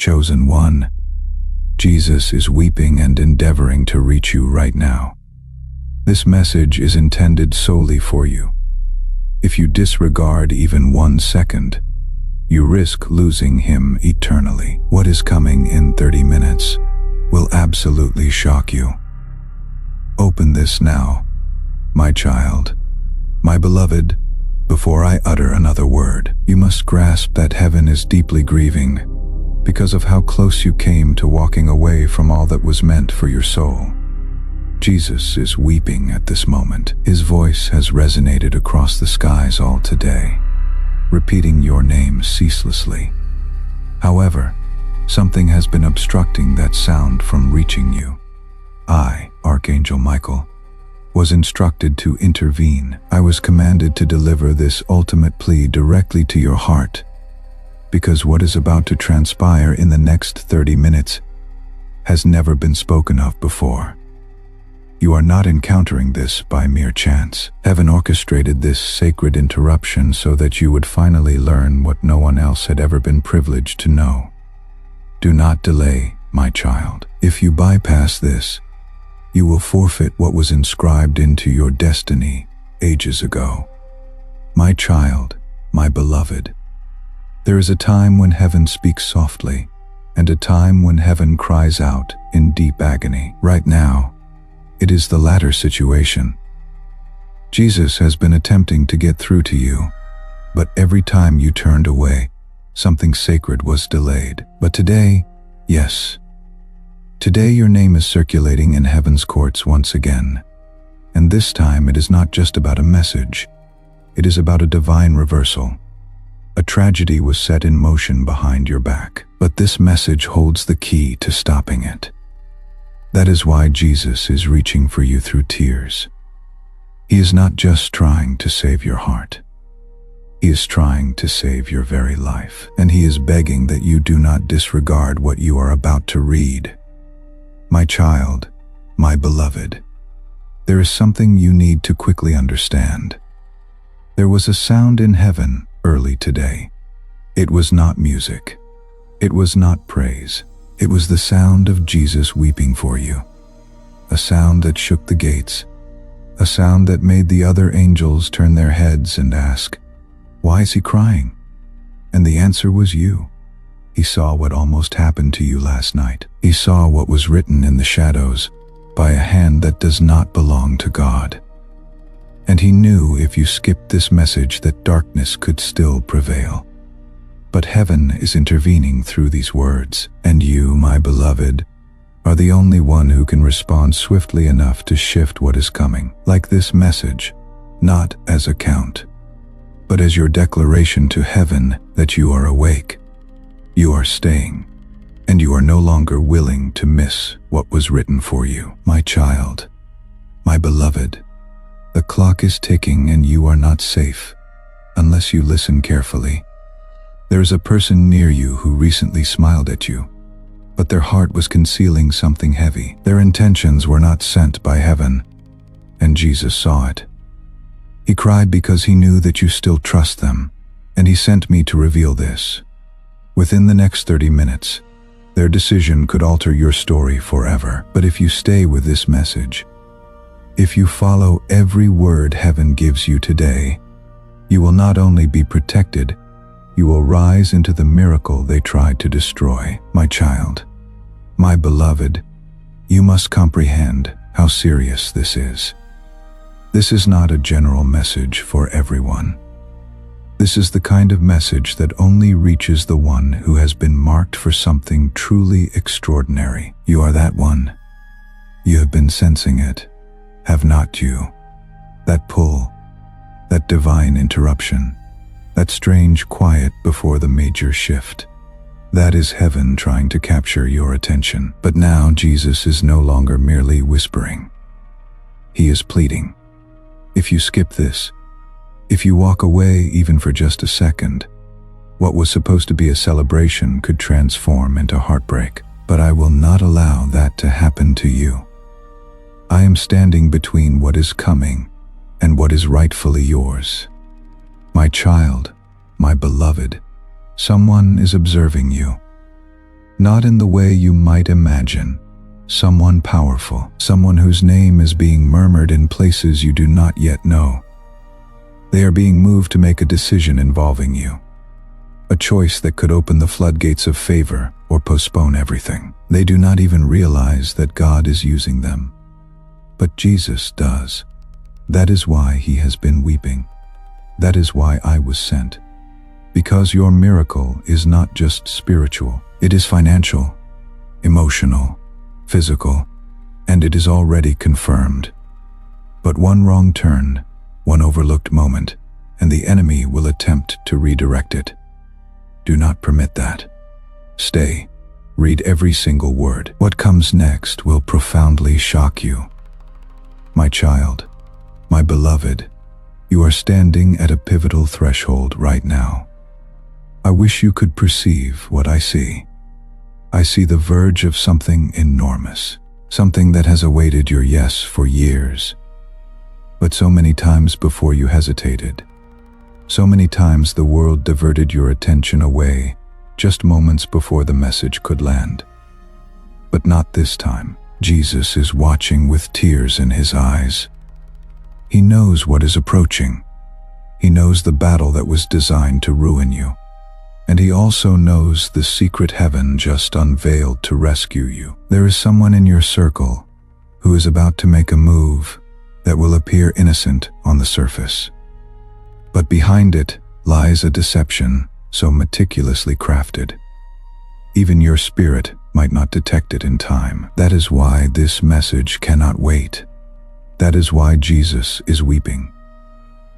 Chosen one, Jesus is weeping and endeavoring to reach you right now. This message is intended solely for you. If you disregard even 1 second, you risk losing him eternally. What is coming in 30 minutes will absolutely shock you. Open this now, my child, my beloved. Before I utter another word, you must grasp that heaven is deeply grieving because of how close you came to walking away from all that was meant for your soul. Jesus is weeping at this moment. His voice has resonated across the skies all today, repeating your name ceaselessly. However, something has been obstructing that sound from reaching you. I, Archangel Michael, was instructed to intervene. I was commanded to deliver this ultimate plea directly to your heart, because what is about to transpire in the next 30 minutes has never been spoken of before. You are not encountering this by mere chance. Heaven orchestrated this sacred interruption so that you would finally learn what no one else had ever been privileged to know. Do not delay, my child. If you bypass this, you will forfeit what was inscribed into your destiny ages ago. My child, my beloved, there is a time when heaven speaks softly, and a time when heaven cries out in deep agony. Right now, it is the latter situation. Jesus has been attempting to get through to you, but every time you turned away, something sacred was delayed. But today, yes, today your name is circulating in heaven's courts once again. And this time it is not just about a message. It is about a divine reversal. A tragedy was set in motion behind your back, but this message holds the key to stopping it. That is why Jesus is reaching for you through tears. He is not just trying to save your heart. He is trying to save your very life, and he is begging that you do not disregard what you are about to read. My child, my beloved, there is something you need to quickly understand. There was a sound in heaven early today. It was not music. It was not praise. It was the sound of Jesus weeping for you. A sound that shook the gates. A sound that made the other angels turn their heads and ask, "Why is he crying?" And the answer was you. He saw what almost happened to you last night. He saw what was written in the shadows by a hand that does not belong to God. And he knew if you skipped this message that darkness could still prevail. But heaven is intervening through these words, and you, my beloved, are the only one who can respond swiftly enough to shift what is coming. Like this message, not as a count, but as your declaration to heaven that you are awake, you are staying, and you are no longer willing to miss what was written for you. My child, my beloved, the clock is ticking and you are not safe unless you listen carefully. There is a person near you who recently smiled at you, but their heart was concealing something heavy. Their intentions were not sent by heaven, and Jesus saw it. He cried because he knew that you still trust them, and he sent me to reveal this. Within the next 30 minutes, their decision could alter your story forever. But if you stay with this message, if you follow every word heaven gives you today, you will not only be protected, you will rise into the miracle they tried to destroy. My child, my beloved, you must comprehend how serious this is. This is not a general message for everyone. This is the kind of message that only reaches the one who has been marked for something truly extraordinary. You are that one. You have been sensing it, have not you? That pull, that divine interruption, that strange quiet before the major shift. That is heaven trying to capture your attention. But now Jesus is no longer merely whispering. He is pleading. If you skip this, if you walk away even for just a second, what was supposed to be a celebration could transform into heartbreak. But I will not allow that to happen to you. I am standing between what is coming and what is rightfully yours. My child, my beloved, someone is observing you. not in the way you might imagine. Someone powerful, someone whose name is being murmured in places you do not yet know. They are being moved to make a decision involving you. A choice that could open the floodgates of favor or postpone everything. They do not even realize that God is using them. But Jesus does. That is why he has been weeping. That is why I was sent. Because your miracle is not just spiritual, it is financial, emotional, physical, and it is already confirmed. But one wrong turn, one overlooked moment, and the enemy will attempt to redirect it. Do not permit that. Stay. Read every single word. What comes next will profoundly shock you. My child, my beloved, you are standing at a pivotal threshold right now. I wish you could perceive what I see. I see the verge of something enormous, something that has awaited your yes for years. But so many times before you hesitated, so many times the world diverted your attention away, just moments before the message could land. But not this time. Jesus is watching with tears in his eyes. He knows what is approaching. He knows the battle that was designed to ruin you. And he also knows the secret heaven just unveiled to rescue you. There is someone in your circle who is about to make a move that will appear innocent on the surface. But behind it lies a deception so meticulously crafted. Even your spirit might not detect it in time. That is why this message cannot wait. That is why Jesus is weeping.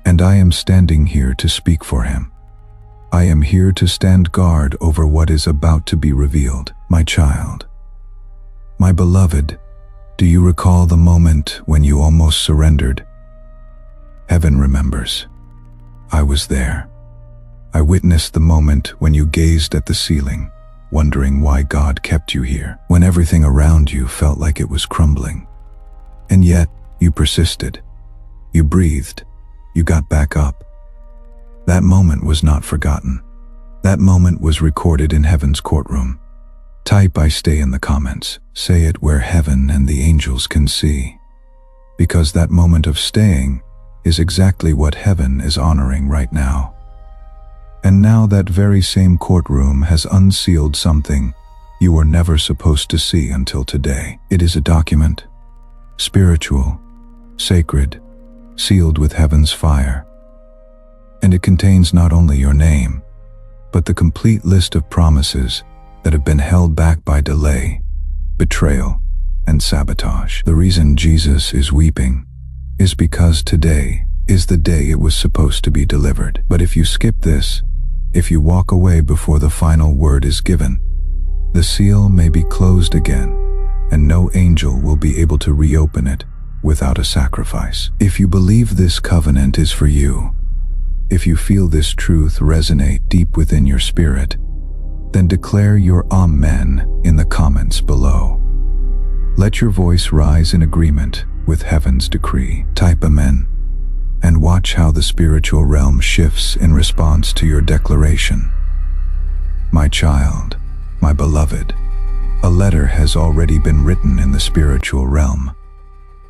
And I am standing here to speak for him. I am here to stand guard over what is about to be revealed. My child, my beloved, do you recall the moment when you almost surrendered? Heaven remembers. I was there. I witnessed the moment when you gazed at the ceiling, wondering why God kept you here, when everything around you felt like it was crumbling. And yet, you persisted. You breathed. You got back up. That moment was not forgotten. That moment was recorded in heaven's courtroom. Type "I stay" in the comments. Say it where heaven and the angels can see. Because that moment of staying is exactly what heaven is honoring right now. And now that very same courtroom has unsealed something you were never supposed to see until today. It is a document, spiritual, sacred, sealed with heaven's fire. And it contains not only your name, but the complete list of promises that have been held back by delay, betrayal, and sabotage. The reason Jesus is weeping is because today is the day it was supposed to be delivered. But if you skip this, if you walk away before the final word is given, the seal may be closed again, and no angel will be able to reopen it without a sacrifice. If you believe this covenant is for you, if you feel this truth resonate deep within your spirit, then declare your Amen in the comments below. Let your voice rise in agreement with heaven's decree. Type Amen, and watch how the spiritual realm shifts in response to your declaration. My child, my beloved, a letter has already been written in the spiritual realm.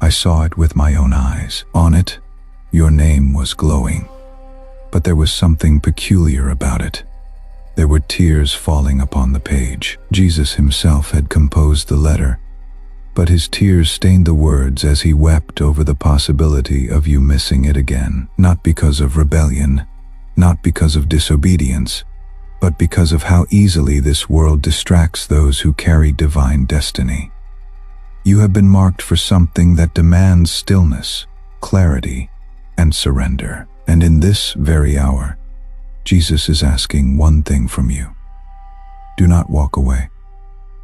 I saw it with my own eyes. On it, your name was glowing. But there was something peculiar about it. There were tears falling upon the page. Jesus himself had composed the letter, but his tears stained the words as he wept over the possibility of you missing it again. Not because of rebellion, not because of disobedience, but because of how easily this world distracts those who carry divine destiny. You have been marked for something that demands stillness, clarity, and surrender. And in this very hour, Jesus is asking one thing from you. Do not walk away.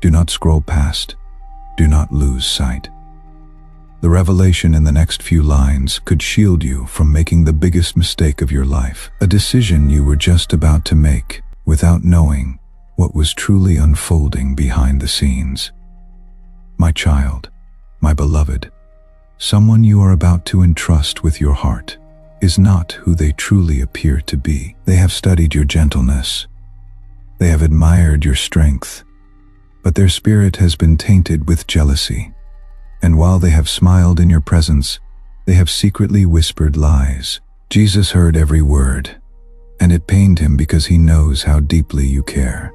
Do not scroll past. Do not lose sight. The revelation in the next few lines could shield you from making the biggest mistake of your life, a decision you were just about to make without knowing what was truly unfolding behind the scenes. My child, my beloved, someone you are about to entrust with your heart is not who they truly appear to be. They have studied your gentleness. They have admired your strength. but their spirit has been tainted with jealousy. And while they have smiled in your presence, they have secretly whispered lies. Jesus heard every word, and it pained him because he knows how deeply you care.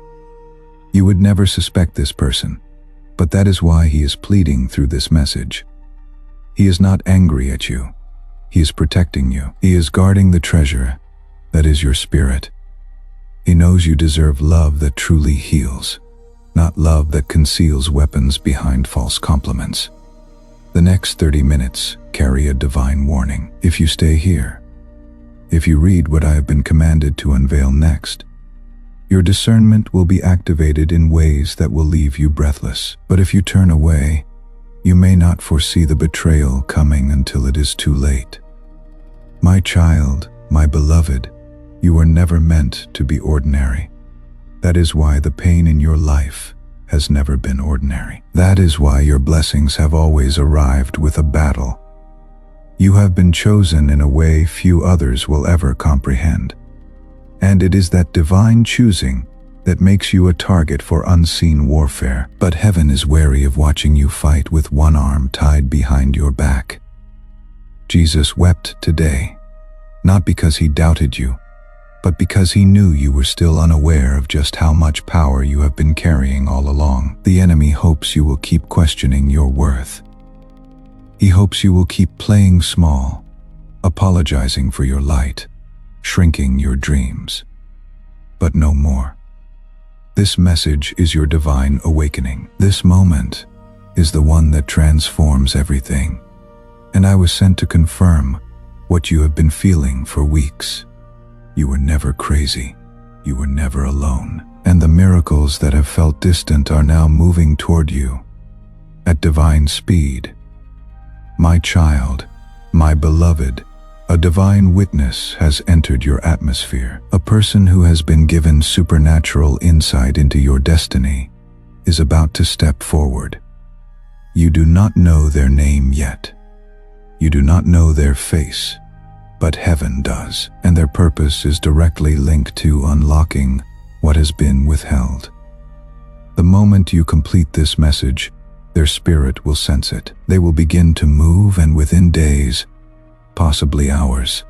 You would never suspect this person, but that is why he is pleading through this message. He is not angry at you. He is protecting you. He is guarding the treasure that is your spirit. He knows you deserve love that truly heals, not love that conceals weapons behind false compliments. The next 30 minutes carry a divine warning. If you stay here, if you read what I have been commanded to unveil next, your discernment will be activated in ways that will leave you breathless. But if you turn away, you may not foresee the betrayal coming until it is too late. My child, my beloved, you are never meant to be ordinary. That is why the pain in your life has never been ordinary. That is why your blessings have always arrived with a battle. You have been chosen in a way few others will ever comprehend. And it is that divine choosing that makes you a target for unseen warfare. But heaven is wary of watching you fight with one arm tied behind your back. Jesus wept today, not because he doubted you, but because he knew you were still unaware of just how much power you have been carrying all along. The enemy hopes you will keep questioning your worth. He hopes you will keep playing small, apologizing for your light, shrinking your dreams. But no more. This message is your divine awakening. This moment is the one that transforms everything. And I was sent to confirm what you have been feeling for weeks. You were never crazy. You were never alone. And the miracles that have felt distant are now moving toward you at divine speed. My child, my beloved, a divine witness has entered your atmosphere. A person who has been given supernatural insight into your destiny is about to step forward. You do not know their name yet. You do not know their face, but heaven does, and their purpose is directly linked to unlocking what has been withheld. The moment you complete this message, their spirit will sense it. They will begin to move, and within days, possibly hours,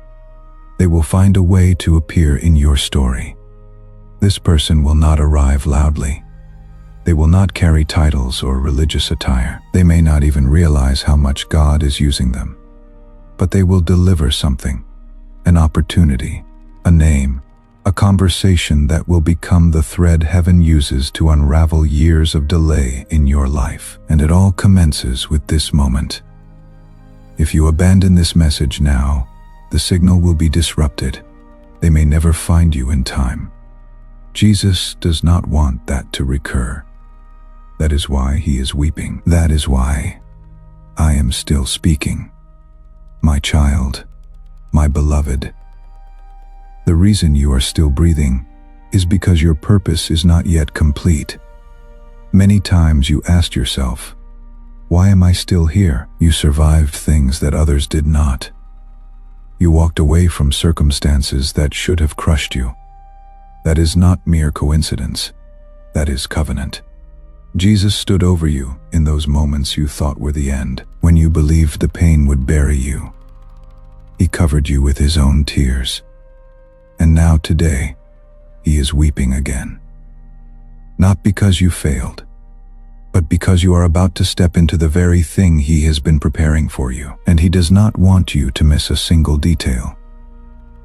they will find a way to appear in your story. This person will not arrive loudly. They will not carry titles or religious attire. They may not even realize how much God is using them. But they will deliver something, an opportunity, a name, a conversation that will become the thread heaven uses to unravel years of delay in your life. And it all commences with this moment. If you abandon this message now, the signal will be disrupted. They may never find you in time. Jesus does not want that to recur. That is why he is weeping. That is why I am still speaking. My child, my beloved, the reason you are still breathing is because your purpose is not yet complete. Many times you asked yourself, why am I still here? You survived things that others did not. You walked away from circumstances that should have crushed you. That is not mere coincidence. That is covenant. Jesus stood over you in those moments you thought were the end, when you believed the pain would bury you. He covered you with his own tears. And now today, he is weeping again. Not because you failed, but because you are about to step into the very thing he has been preparing for you, and he does not want you to miss a single detail.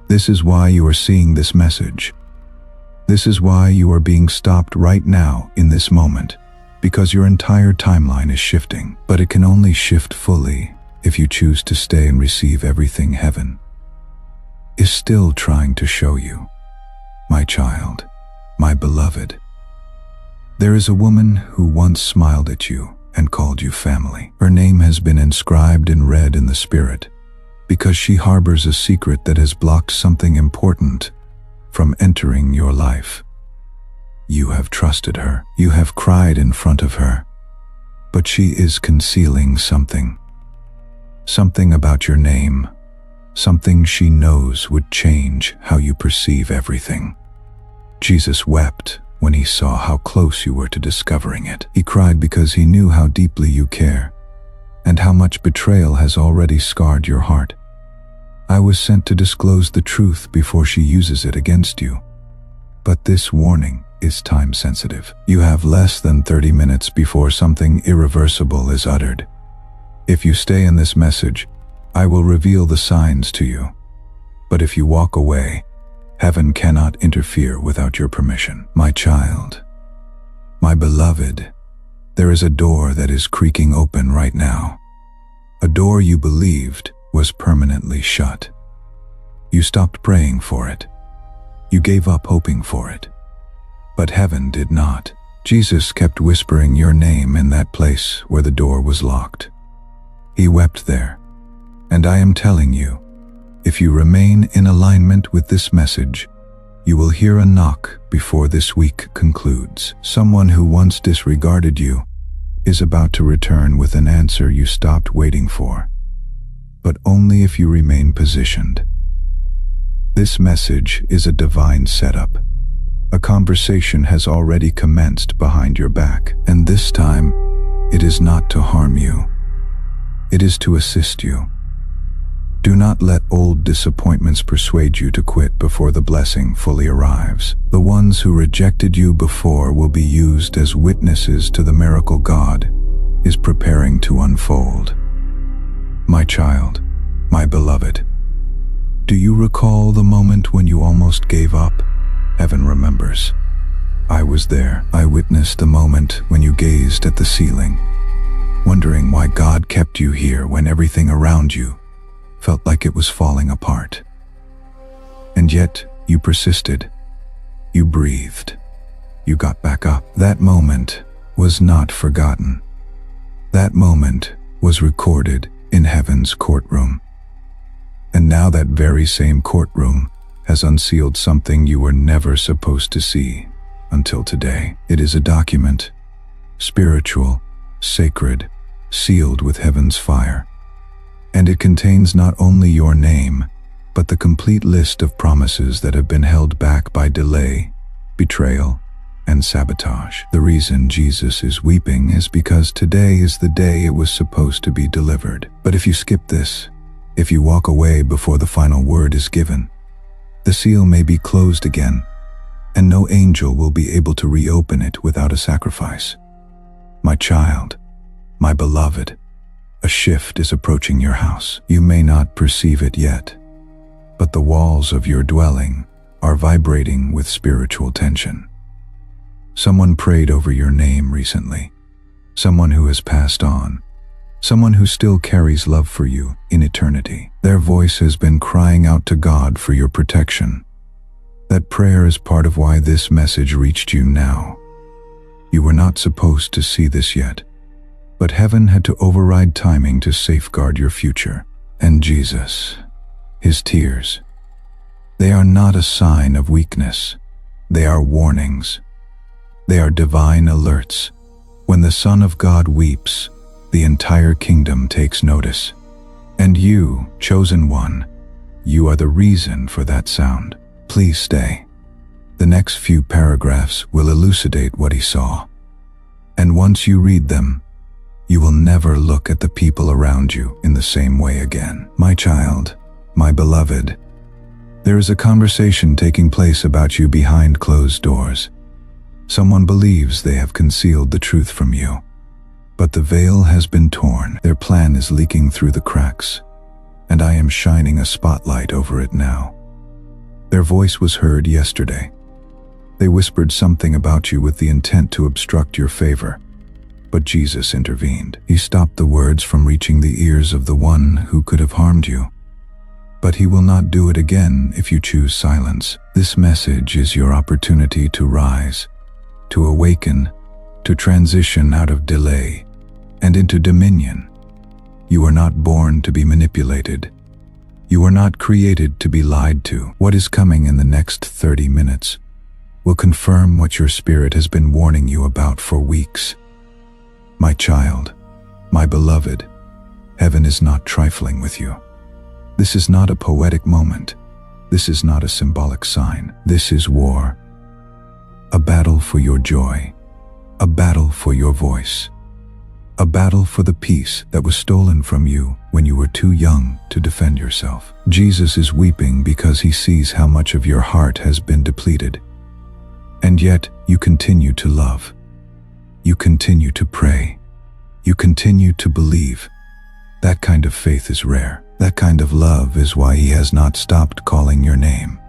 This is why you are seeing this message. This is why you are being stopped right now in this moment, because your entire timeline is shifting, but it can only shift fully if you choose to stay and receive everything heaven is still trying to show you. My child, my beloved, there is a woman who once smiled at you and called you family. Her name has been inscribed in red in the spirit because she harbors a secret that has blocked something important from entering your life. You have trusted her. You have cried in front of her, but she is concealing something. Something about your name. Something she knows would change how you perceive everything. Jesus wept when he saw how close you were to discovering it. He cried because he knew how deeply you care and how much betrayal has already scarred your heart. I was sent to disclose the truth before she uses it against you. But this warning is time sensitive. You have less than 30 minutes before something irreversible is uttered. If you stay in this message, I will reveal the signs to you. But if you walk away, heaven cannot interfere without your permission. My child, my beloved, there is a door that is creaking open right now. A door you believed was permanently shut. You stopped praying for it. You gave up hoping for it. But heaven did not. Jesus kept whispering your name in that place where the door was locked. He wept there. And I am telling you, if you remain in alignment with this message, you will hear a knock before this week concludes. Someone who once disregarded you is about to return with an answer you stopped waiting for, but only if you remain positioned. This message is a divine setup. A conversation has already commenced behind your back, and this time, it is not to harm you. It is to assist you. Do not let old disappointments persuade you to quit before the blessing fully arrives. The ones who rejected you before will be used as witnesses to the miracle God is preparing to unfold. My child, my beloved, do you recall the moment when you almost gave up? Heaven remembers. I was there. I witnessed the moment when you gazed at the ceiling, wondering why God kept you here when everything around you felt like it was falling apart. And yet, you persisted. You breathed. You got back up. That moment was not forgotten. That moment was recorded in heaven's courtroom. And now that very same courtroom has unsealed something you were never supposed to see until today. It is a document, spiritual, sacred, sealed with heaven's fire. And it contains not only your name, but the complete list of promises that have been held back by delay, betrayal, and sabotage. The reason Jesus is weeping is because today is the day it was supposed to be delivered. But if you skip this, if you walk away before the final word is given, the seal may be closed again, and no angel will be able to reopen it without a sacrifice. My child, my beloved, a shift is approaching your house. You may not perceive it yet, but the walls of your dwelling are vibrating with spiritual tension. Someone prayed over your name recently, someone who has passed on, someone who still carries love for you in eternity. Their voice has been crying out to God for your protection. That prayer is part of why this message reached you now. You were not supposed to see this yet, but heaven had to override timing to safeguard your future. And Jesus, his tears, they are not a sign of weakness. They are warnings. They are divine alerts. When the Son of God weeps, the entire kingdom takes notice. And you, chosen one, you are the reason for that sound. Please stay. The next few paragraphs will elucidate what he saw. And once you read them, you will never look at the people around you in the same way again. My child, my beloved, there is a conversation taking place about you behind closed doors. Someone believes they have concealed the truth from you. But the veil has been torn. Their plan is leaking through the cracks, and I am shining a spotlight over it now. Their voice was heard yesterday. They whispered something about you with the intent to obstruct your favor, but Jesus intervened. He stopped the words from reaching the ears of the one who could have harmed you. But he will not do it again if you choose silence. This message is your opportunity to rise, to awaken, to transition out of delay and into dominion. You are not born to be manipulated. You are not created to be lied to. What is coming in the next 30 minutes will confirm what your spirit has been warning you about for weeks. My child, my beloved, heaven is not trifling with you. This is not a poetic moment. This is not a symbolic sign. This is war. a battle for your joy, a battle for your voice, a battle for the peace that was stolen from you when you were too young to defend yourself. Jesus is weeping because he sees how much of your heart has been depleted. And yet, you continue to love. You continue to pray. You continue to believe. That kind of faith is rare. That kind of love is why he has not stopped calling your name.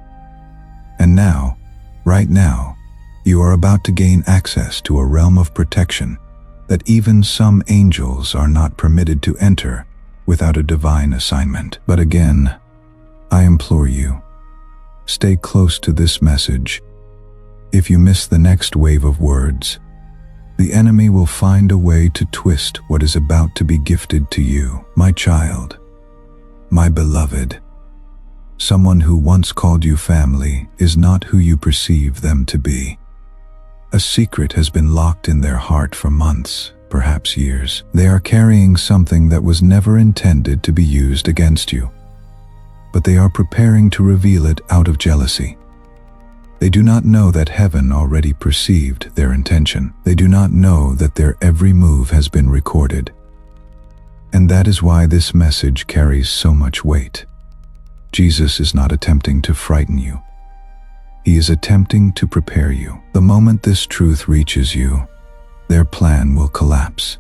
And now, right now, you are about to gain access to a realm of protection that even some angels are not permitted to enter without a divine assignment. But again, I implore you, stay close to this message. If you miss the next wave of words, the enemy will find a way to twist what is about to be gifted to you. My child, my beloved, someone who once called you family is not who you perceive them to be. A secret has been locked in their heart for months, perhaps years. They are carrying something that was never intended to be used against you, but they are preparing to reveal it out of jealousy. They do not know that heaven already perceived their intention. They do not know that their every move has been recorded. And that is why this message carries so much weight. Jesus is not attempting to frighten you. He is attempting to prepare you. The moment this truth reaches you, their plan will collapse.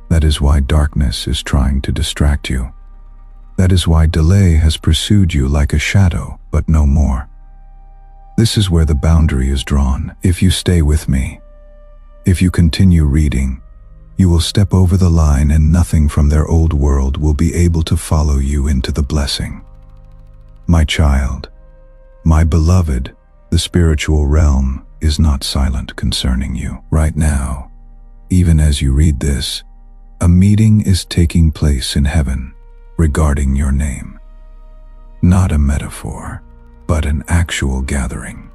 That is why darkness is trying to distract you. That is why delay has pursued you like a shadow, but no more. This is where the boundary is drawn. If you stay with me, if you continue reading, you will step over the line and nothing from their old world will be able to follow you into the blessing. My child, my beloved, the spiritual realm is not silent concerning you. Right now, even as you read this, a meeting is taking place in heaven regarding your name. Not a metaphor, but an actual gathering.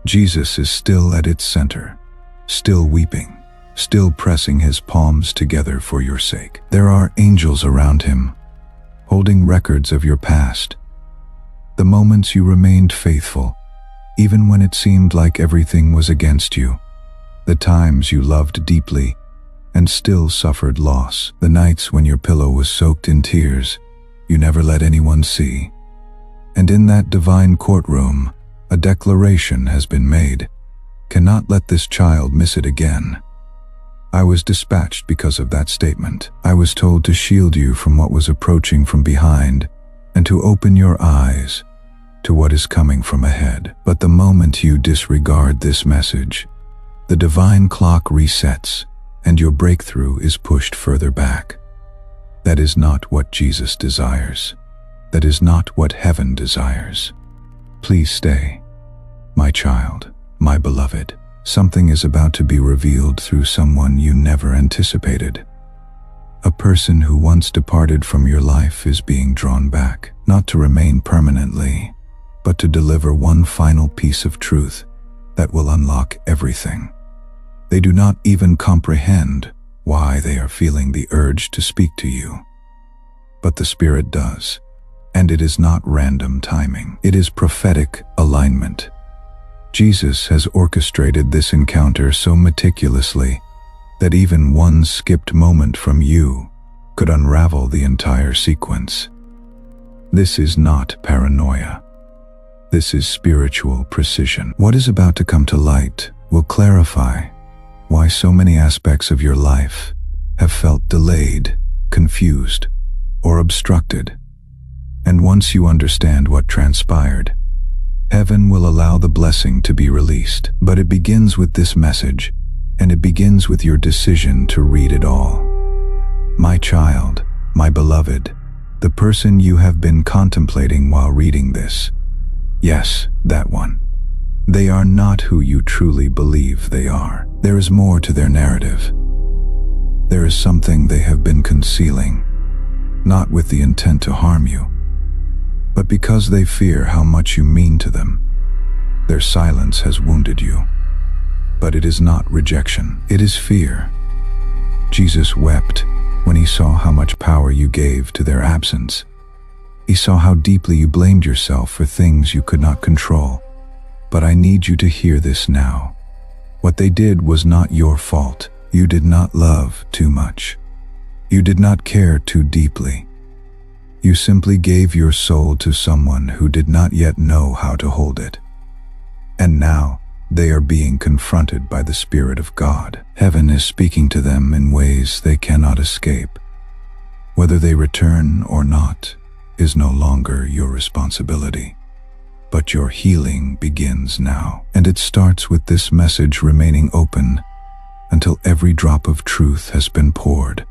Jesus is still at its center, still weeping, still pressing his palms together for your sake. There are angels around him, holding records of your past, the moments you remained faithful, even when it seemed like everything was against you, the times you loved deeply and still suffered loss, the nights when your pillow was soaked in tears you never let anyone see. And in that divine courtroom, a declaration has been made. Cannot let this child miss it again. I was dispatched because of that statement. I was told to shield you from what was approaching from behind and to open your eyes to what is coming from ahead. But the moment you disregard this message, the divine clock resets and your breakthrough is pushed further back. That is not what Jesus desires. That is not what heaven desires. Please stay, my child, my beloved. Something is about to be revealed through someone you never anticipated. A person who once departed from your life is being drawn back, not to remain permanently, but to deliver one final piece of truth that will unlock everything. They do not even comprehend why they are feeling the urge to speak to you. But the Spirit does. And it is not random timing. It is prophetic alignment. Jesus has orchestrated this encounter so meticulously that even one skipped moment from you could unravel the entire sequence. This is not paranoia. This is spiritual precision. What is about to come to light will clarify why so many aspects of your life have felt delayed, confused, or obstructed. And once you understand what transpired, heaven will allow the blessing to be released. But it begins with this message, and it begins with your decision to read it all. My child, my beloved, the person you have been contemplating while reading this. Yes, that one. They are not who you truly believe they are. There is more to their narrative. There is something they have been concealing, not with the intent to harm you, but because they fear how much you mean to them. Their silence has wounded you. But it is not rejection, it is fear. Jesus wept when he saw how much power you gave to their absence. He saw how deeply you blamed yourself for things you could not control. But I need you to hear this now. What they did was not your fault. You did not love too much. You did not care too deeply. You simply gave your soul to someone who did not yet know how to hold it. And now, they are being confronted by the Spirit of God. Heaven is speaking to them in ways they cannot escape. Whether they return or not is no longer your responsibility. But your healing begins now, and it starts with this message remaining open until every drop of truth has been poured.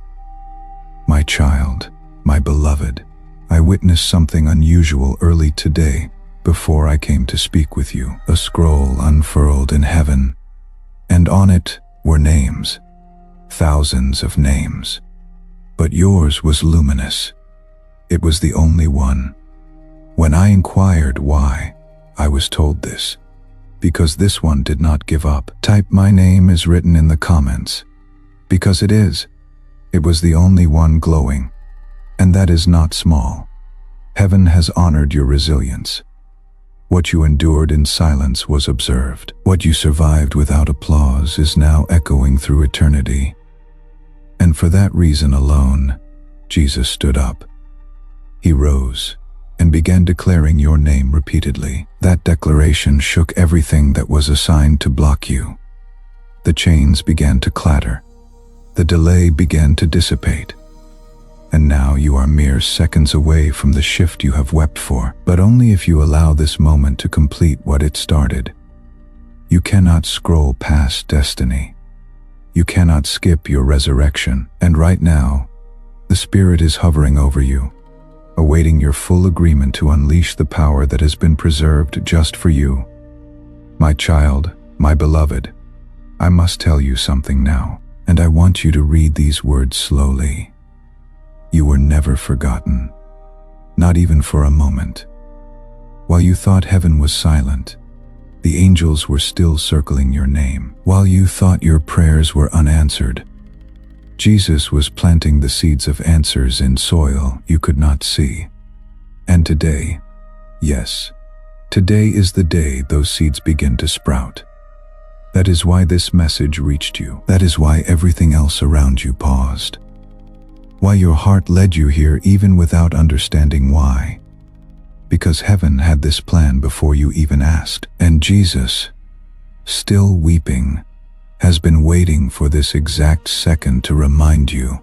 My child, my beloved, I witnessed something unusual early today before I came to speak with you. A scroll unfurled in heaven, and on it were names, thousands of names. But yours was luminous. It was the only one. When I inquired why, I was told this: because this one did not give up. Type "my name is written in the comments." Because it is. It was the only one glowing. And that is not small. Heaven has honored your resilience. What you endured in silence was observed. What you survived without applause is now echoing through eternity. And for that reason alone, Jesus stood up. He rose and began declaring your name repeatedly. That declaration shook everything that was assigned to block you. The chains began to clatter. The delay began to dissipate. And now you are mere seconds away from the shift you have wept for, but only if you allow this moment to complete what it started. You cannot scroll past destiny. You cannot skip your resurrection. And right now, the Spirit is hovering over you, awaiting your full agreement to unleash the power that has been preserved just for you. My child, my beloved, I must tell you something now, and I want you to read these words slowly. You were never forgotten, not even for a moment. While you thought heaven was silent, the angels were still circling your name. While you thought your prayers were unanswered, Jesus was planting the seeds of answers in soil you could not see. And today, yes, today is the day those seeds begin to sprout. That is why this message reached you. That is why everything else around you paused. Why your heart led you here even without understanding why. Because heaven had this plan before you even asked. And Jesus, still weeping, has been waiting for this exact second to remind you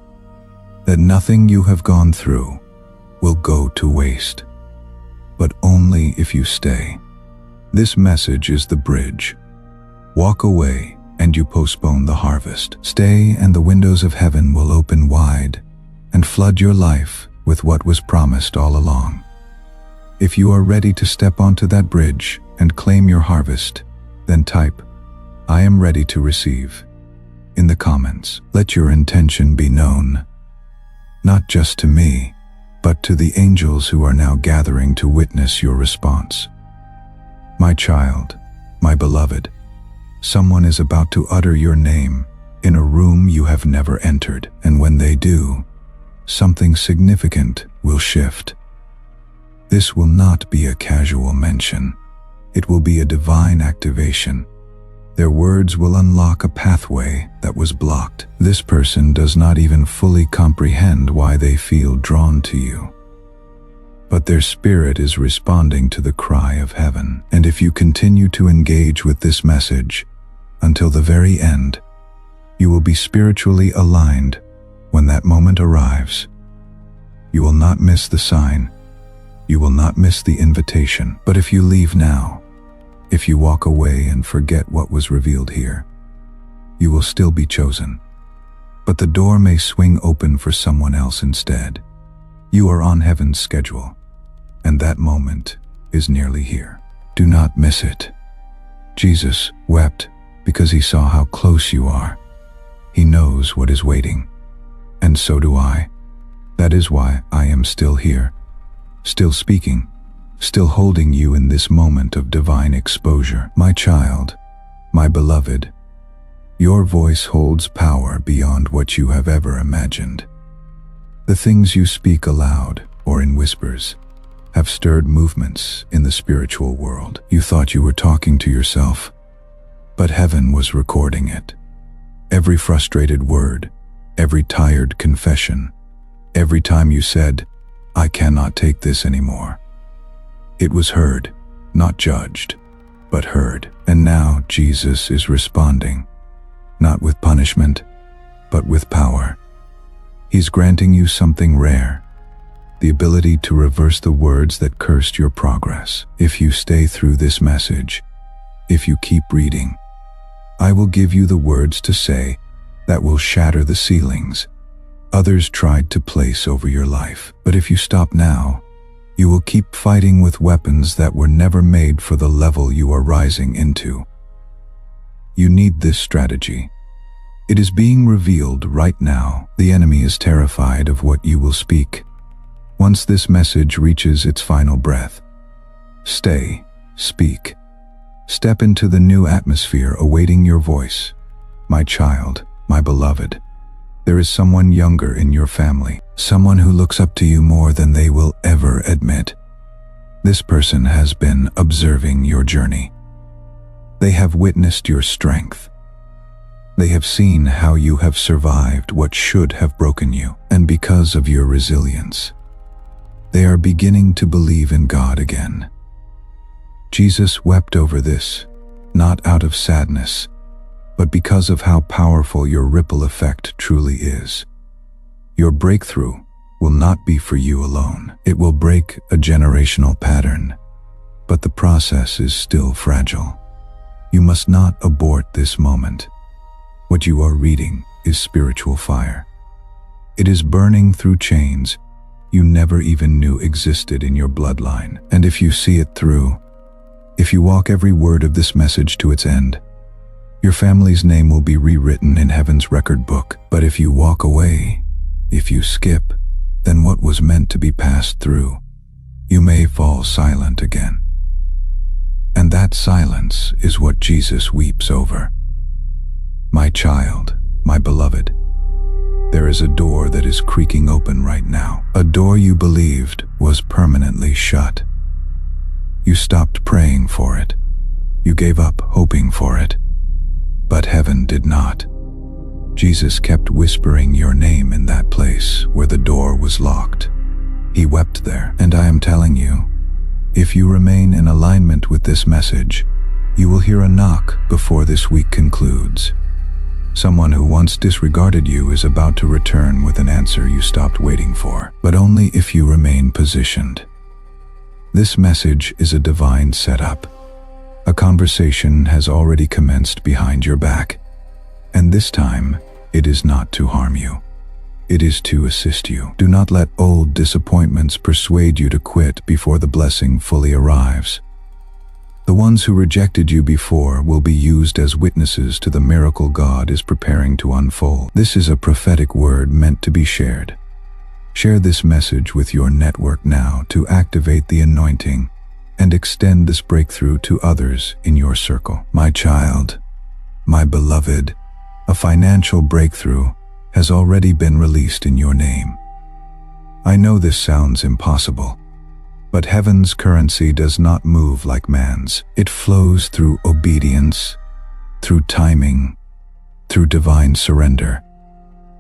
that nothing you have gone through will go to waste, but only if you stay. This message is the bridge. Walk away and you postpone the harvest. Stay and the windows of heaven will open wide and flood your life with what was promised all along. If you are ready to step onto that bridge and claim your harvest, then type, "I am ready to receive," in the comments. Let your intention be known, not just to me, but to the angels who are now gathering to witness your response. My child, my beloved, someone is about to utter your name in a room you have never entered, and when they do, something significant will shift. This will not be a casual mention. It will be a divine activation. Their words will unlock a pathway that was blocked. This person does not even fully comprehend why they feel drawn to you. But their spirit is responding to the cry of heaven. And if you continue to engage with this message until the very end, you will be spiritually aligned when that moment arrives. You will not miss the sign. You will not miss the invitation. But if you leave now, if you walk away and forget what was revealed here, you will still be chosen. But the door may swing open for someone else instead. You are on heaven's schedule, and that moment is nearly here. Do not miss it. Jesus wept because he saw how close you are. He knows what is waiting. And so do I. That is why I am still here, still speaking, still holding you in this moment of divine exposure. My child, my beloved, your voice holds power beyond what you have ever imagined. The things you speak aloud or in whispers, have stirred movements in the spiritual world. You thought you were talking to yourself, but heaven was recording it. Every frustrated word, every tired confession, every time you said, "I cannot take this anymore." It was heard, not judged, but heard. And now Jesus is responding, not with punishment, but with power. He's granting you something rare, the ability to reverse the words that cursed your progress. If you stay through this message, if you keep reading, I will give you the words to say that will shatter the ceilings others tried to place over your life. But if you stop now, you will keep fighting with weapons that were never made for the level you are rising into. You need this strategy. It is being revealed right now. The enemy is terrified of what you will speak. Once this message reaches its final breath, stay, speak. Step into the new atmosphere awaiting your voice. My child, my beloved, there is someone younger in your family, someone who looks up to you more than they will ever admit. This person has been observing your journey. They have witnessed your strength. They have seen how you have survived what should have broken you, and because of your resilience, they are beginning to believe in God again. Jesus wept over this, not out of sadness, but because of how powerful your ripple effect truly is. Your breakthrough will not be for you alone. It will break a generational pattern, but the process is still fragile. You must not abort this moment. What you are reading is spiritual fire. It is burning through chains you never even knew existed in your bloodline. And if you see it through, if you walk every word of this message to its end, your family's name will be rewritten in heaven's record book. But if you walk away, if you skip, then what was meant to be passed through, you may fall silent again. And that silence is what Jesus weeps over. My child, my beloved, there is a door that is creaking open right now. A door you believed was permanently shut. You stopped praying for it. You gave up hoping for it. But heaven did not. Jesus kept whispering your name in that place where the door was locked. He wept there. And I am telling you, if you remain in alignment with this message, you will hear a knock before this week concludes. Someone who once disregarded you is about to return with an answer you stopped waiting for, but only if you remain positioned. This message is a divine setup. A conversation has already commenced behind your back, and this time, it is not to harm you. It is to assist you. Do not let old disappointments persuade you to quit before the blessing fully arrives. The ones who rejected you before will be used as witnesses to the miracle God is preparing to unfold. This is a prophetic word meant to be shared. Share this message with your network now to activate the anointing and extend this breakthrough to others in your circle. My child, my beloved, a financial breakthrough has already been released in your name. I know this sounds impossible, but heaven's currency does not move like man's. It flows through obedience, through timing, through divine surrender.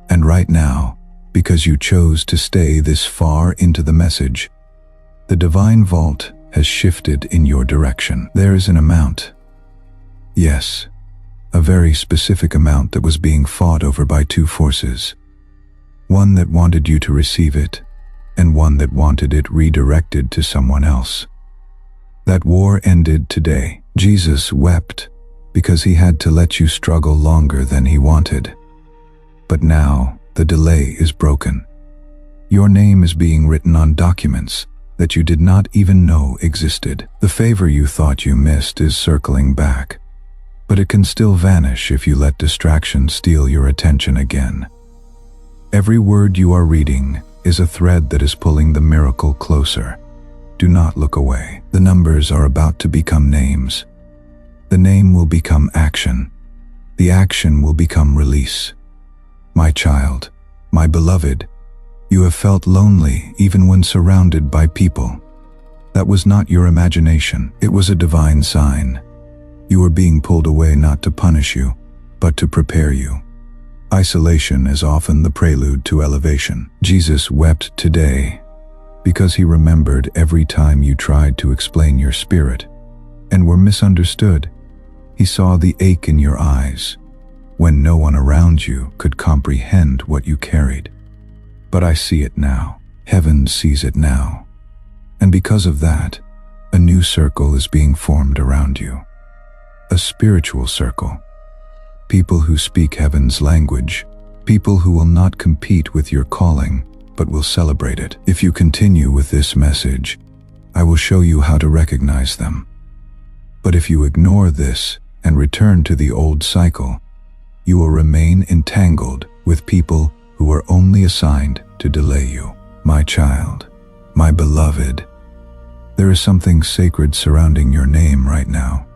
And right now, because you chose to stay this far into the message, the divine vault has shifted in your direction. There is an amount. Yes, a very specific amount that was being fought over by two forces. One that wanted you to receive it, and one that wanted it redirected to someone else. That war ended today. Jesus wept because he had to let you struggle longer than he wanted. But now, the delay is broken. Your name is being written on documents that you did not even know existed. The favor you thought you missed is circling back, but it can still vanish if you let distraction steal your attention again. Every word you are reading is a thread that is pulling the miracle closer. Do not look away. The numbers are about to become names. The name will become action. The action will become release. My child, my beloved, you have felt lonely even when surrounded by people. That was not your imagination. It was a divine sign. You were being pulled away not to punish you, but to prepare you. Isolation is often the prelude to elevation. Jesus wept today because he remembered every time you tried to explain your spirit and were misunderstood. He saw the ache in your eyes when no one around you could comprehend what you carried. But I see it now. Heaven sees it now. And because of that, a new circle is being formed around you. A spiritual circle. People who speak heaven's language. People who will not compete with your calling, but will celebrate it. If you continue with this message, I will show you how to recognize them. But if you ignore this and return to the old cycle, you will remain entangled with people who are only assigned to delay you. My child, my beloved, there is something sacred surrounding your name right now.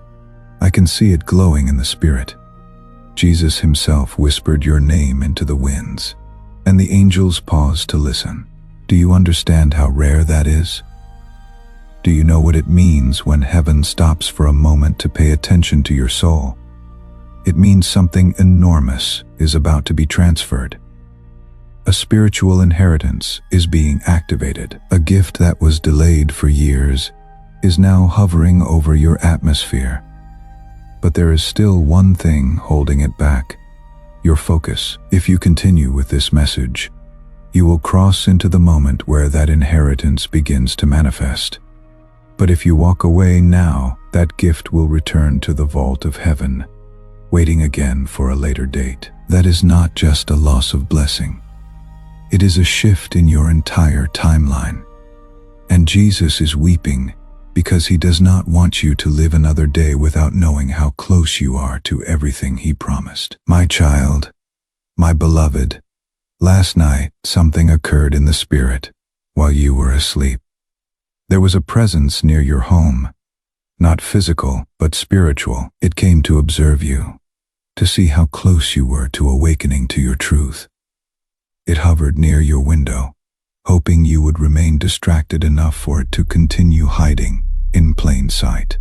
I can see it glowing in the spirit. Jesus himself whispered your name into the winds, and the angels paused to listen. Do you understand how rare that is? Do you know what it means when heaven stops for a moment to pay attention to your soul? It means something enormous is about to be transferred. A spiritual inheritance is being activated. A gift that was delayed for years is now hovering over your atmosphere. But there is still one thing holding it back: your focus. If you continue with this message, you will cross into the moment where that inheritance begins to manifest. But if you walk away now, that gift will return to the vault of heaven, waiting again for a later date. That is not just a loss of blessing. It is a shift in your entire timeline. And Jesus is weeping because he does not want you to live another day without knowing how close you are to everything he promised. My child, my beloved, last night something occurred in the spirit while you were asleep. There was a presence near your home, not physical, but spiritual. It came to observe you, to see how close you were to awakening to your truth. It hovered near your window, hoping you would remain distracted enough for it to continue hiding in plain sight.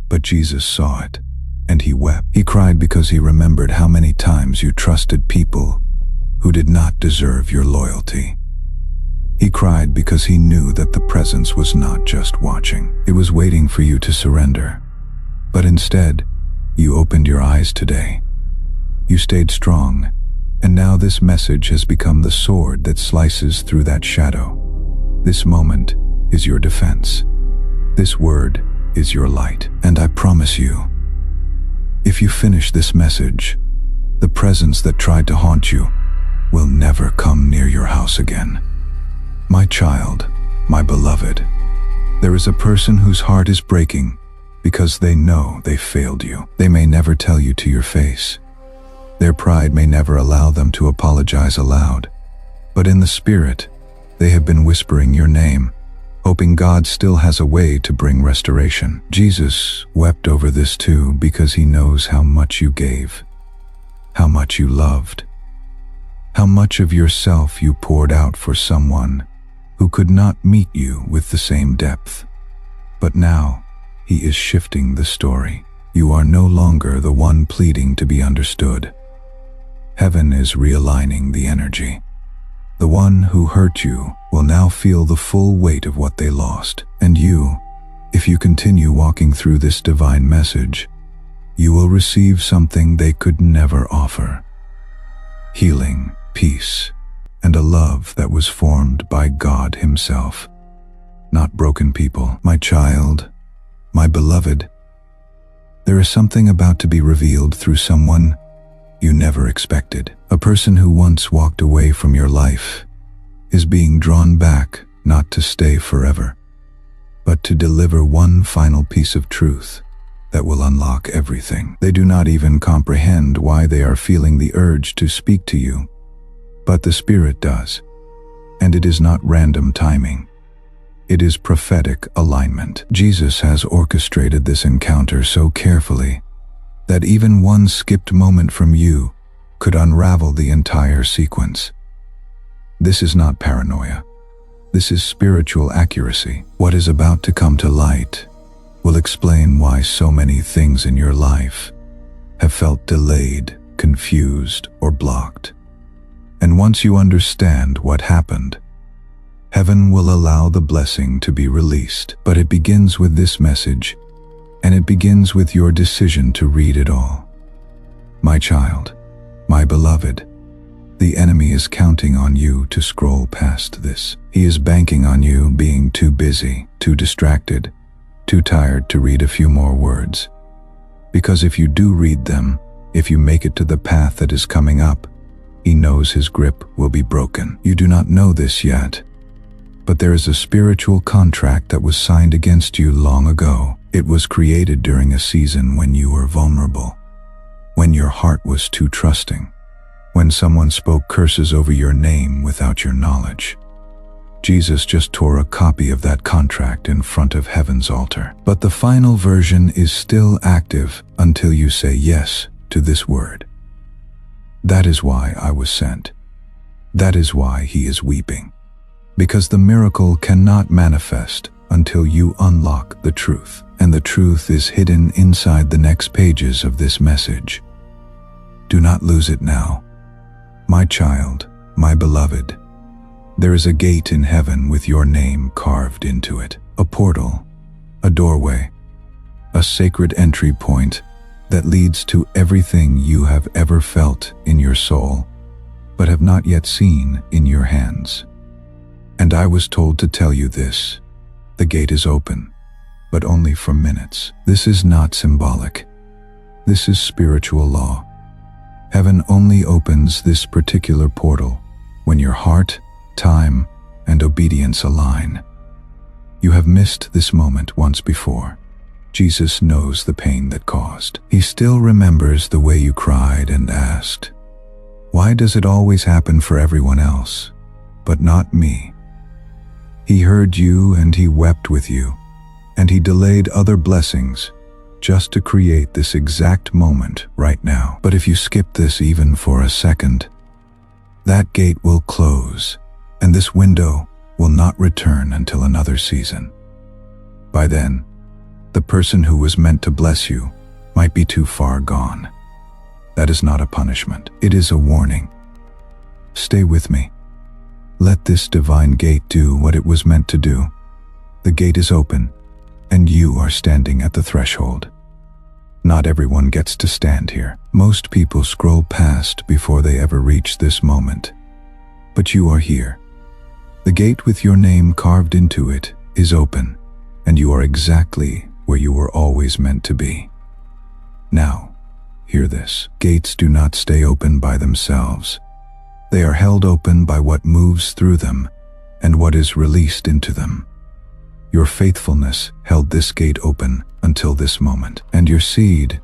But Jesus saw it, and he wept. He cried because he remembered how many times you trusted people who did not deserve your loyalty. He cried because he knew that the presence was not just watching. It was waiting for you to surrender. But instead, you opened your eyes today. You stayed strong. And now this message has become the sword that slices through that shadow. This moment is your defense. This word is your light. And I promise you, if you finish this message, the presence that tried to haunt you will never come near your house again. My child, my beloved, there is a person whose heart is breaking because they know they failed you. They may never tell you to your face. Their pride may never allow them to apologize aloud, but in the spirit, they have been whispering your name, hoping God still has a way to bring restoration. Jesus wept over this too because he knows how much you gave, how much you loved, how much of yourself you poured out for someone who could not meet you with the same depth. But now, he is shifting the story. You are no longer the one pleading to be understood. Heaven is realigning the energy. The one who hurt you will now feel the full weight of what they lost. And you, if you continue walking through this divine message, you will receive something they could never offer: healing, peace, and a love that was formed by God himself, not broken people. My child, my beloved, there is something about to be revealed through someone you never expected. A person who once walked away from your life is being drawn back, not to stay forever, but to deliver one final piece of truth that will unlock everything. They do not even comprehend why they are feeling the urge to speak to you, but the Spirit does, and it is not random timing. It is prophetic alignment. Jesus has orchestrated this encounter so carefully that even one skipped moment from you could unravel the entire sequence. This is not paranoia. This is spiritual accuracy. What is about to come to light will explain why so many things in your life have felt delayed, confused, or blocked. And once you understand what happened, heaven will allow the blessing to be released. But it begins with this message, and it begins with your decision to read it all. My child, my beloved, the enemy is counting on you to scroll past this. He is banking on you being too busy, too distracted, too tired to read a few more words. Because if you do read them, if you make it to the path that is coming up, he knows his grip will be broken. You do not know this yet, but there is a spiritual contract that was signed against you long ago. It was created during a season when you were vulnerable, when your heart was too trusting, when someone spoke curses over your name without your knowledge. Jesus just tore a copy of that contract in front of heaven's altar. But the final version is still active until you say yes to this word. That is why I was sent. That is why he is weeping. Because the miracle cannot manifest until you unlock the truth. And the truth is hidden inside the next pages of this message. Do not lose it now. My child, my beloved, there is a gate in heaven with your name carved into it. A portal, a doorway, a sacred entry point that leads to everything you have ever felt in your soul, but have not yet seen in your hands. And I was told to tell you this. The gate is open, but only for minutes. This is not symbolic. This is spiritual law. Heaven only opens this particular portal when your heart, time, and obedience align. You have missed this moment once before. Jesus knows the pain that caused. He still remembers the way you cried and asked, "Why does it always happen for everyone else, but not me?" He heard you and he wept with you, and he delayed other blessings just to create this exact moment right now. But if you skip this even for a second, that gate will close, and this window will not return until another season. By then, the person who was meant to bless you might be too far gone. That is not a punishment. It is a warning. Stay with me. Let this divine gate do what it was meant to do. The gate is open, and you are standing at the threshold. Not everyone gets to stand here. Most people scroll past before they ever reach this moment. But you are here. The gate with your name carved into it is open, and you are exactly where you were always meant to be. Now, hear this. Gates do not stay open by themselves. They are held open by what moves through them and what is released into them. Your faithfulness held this gate open until this moment, and your seed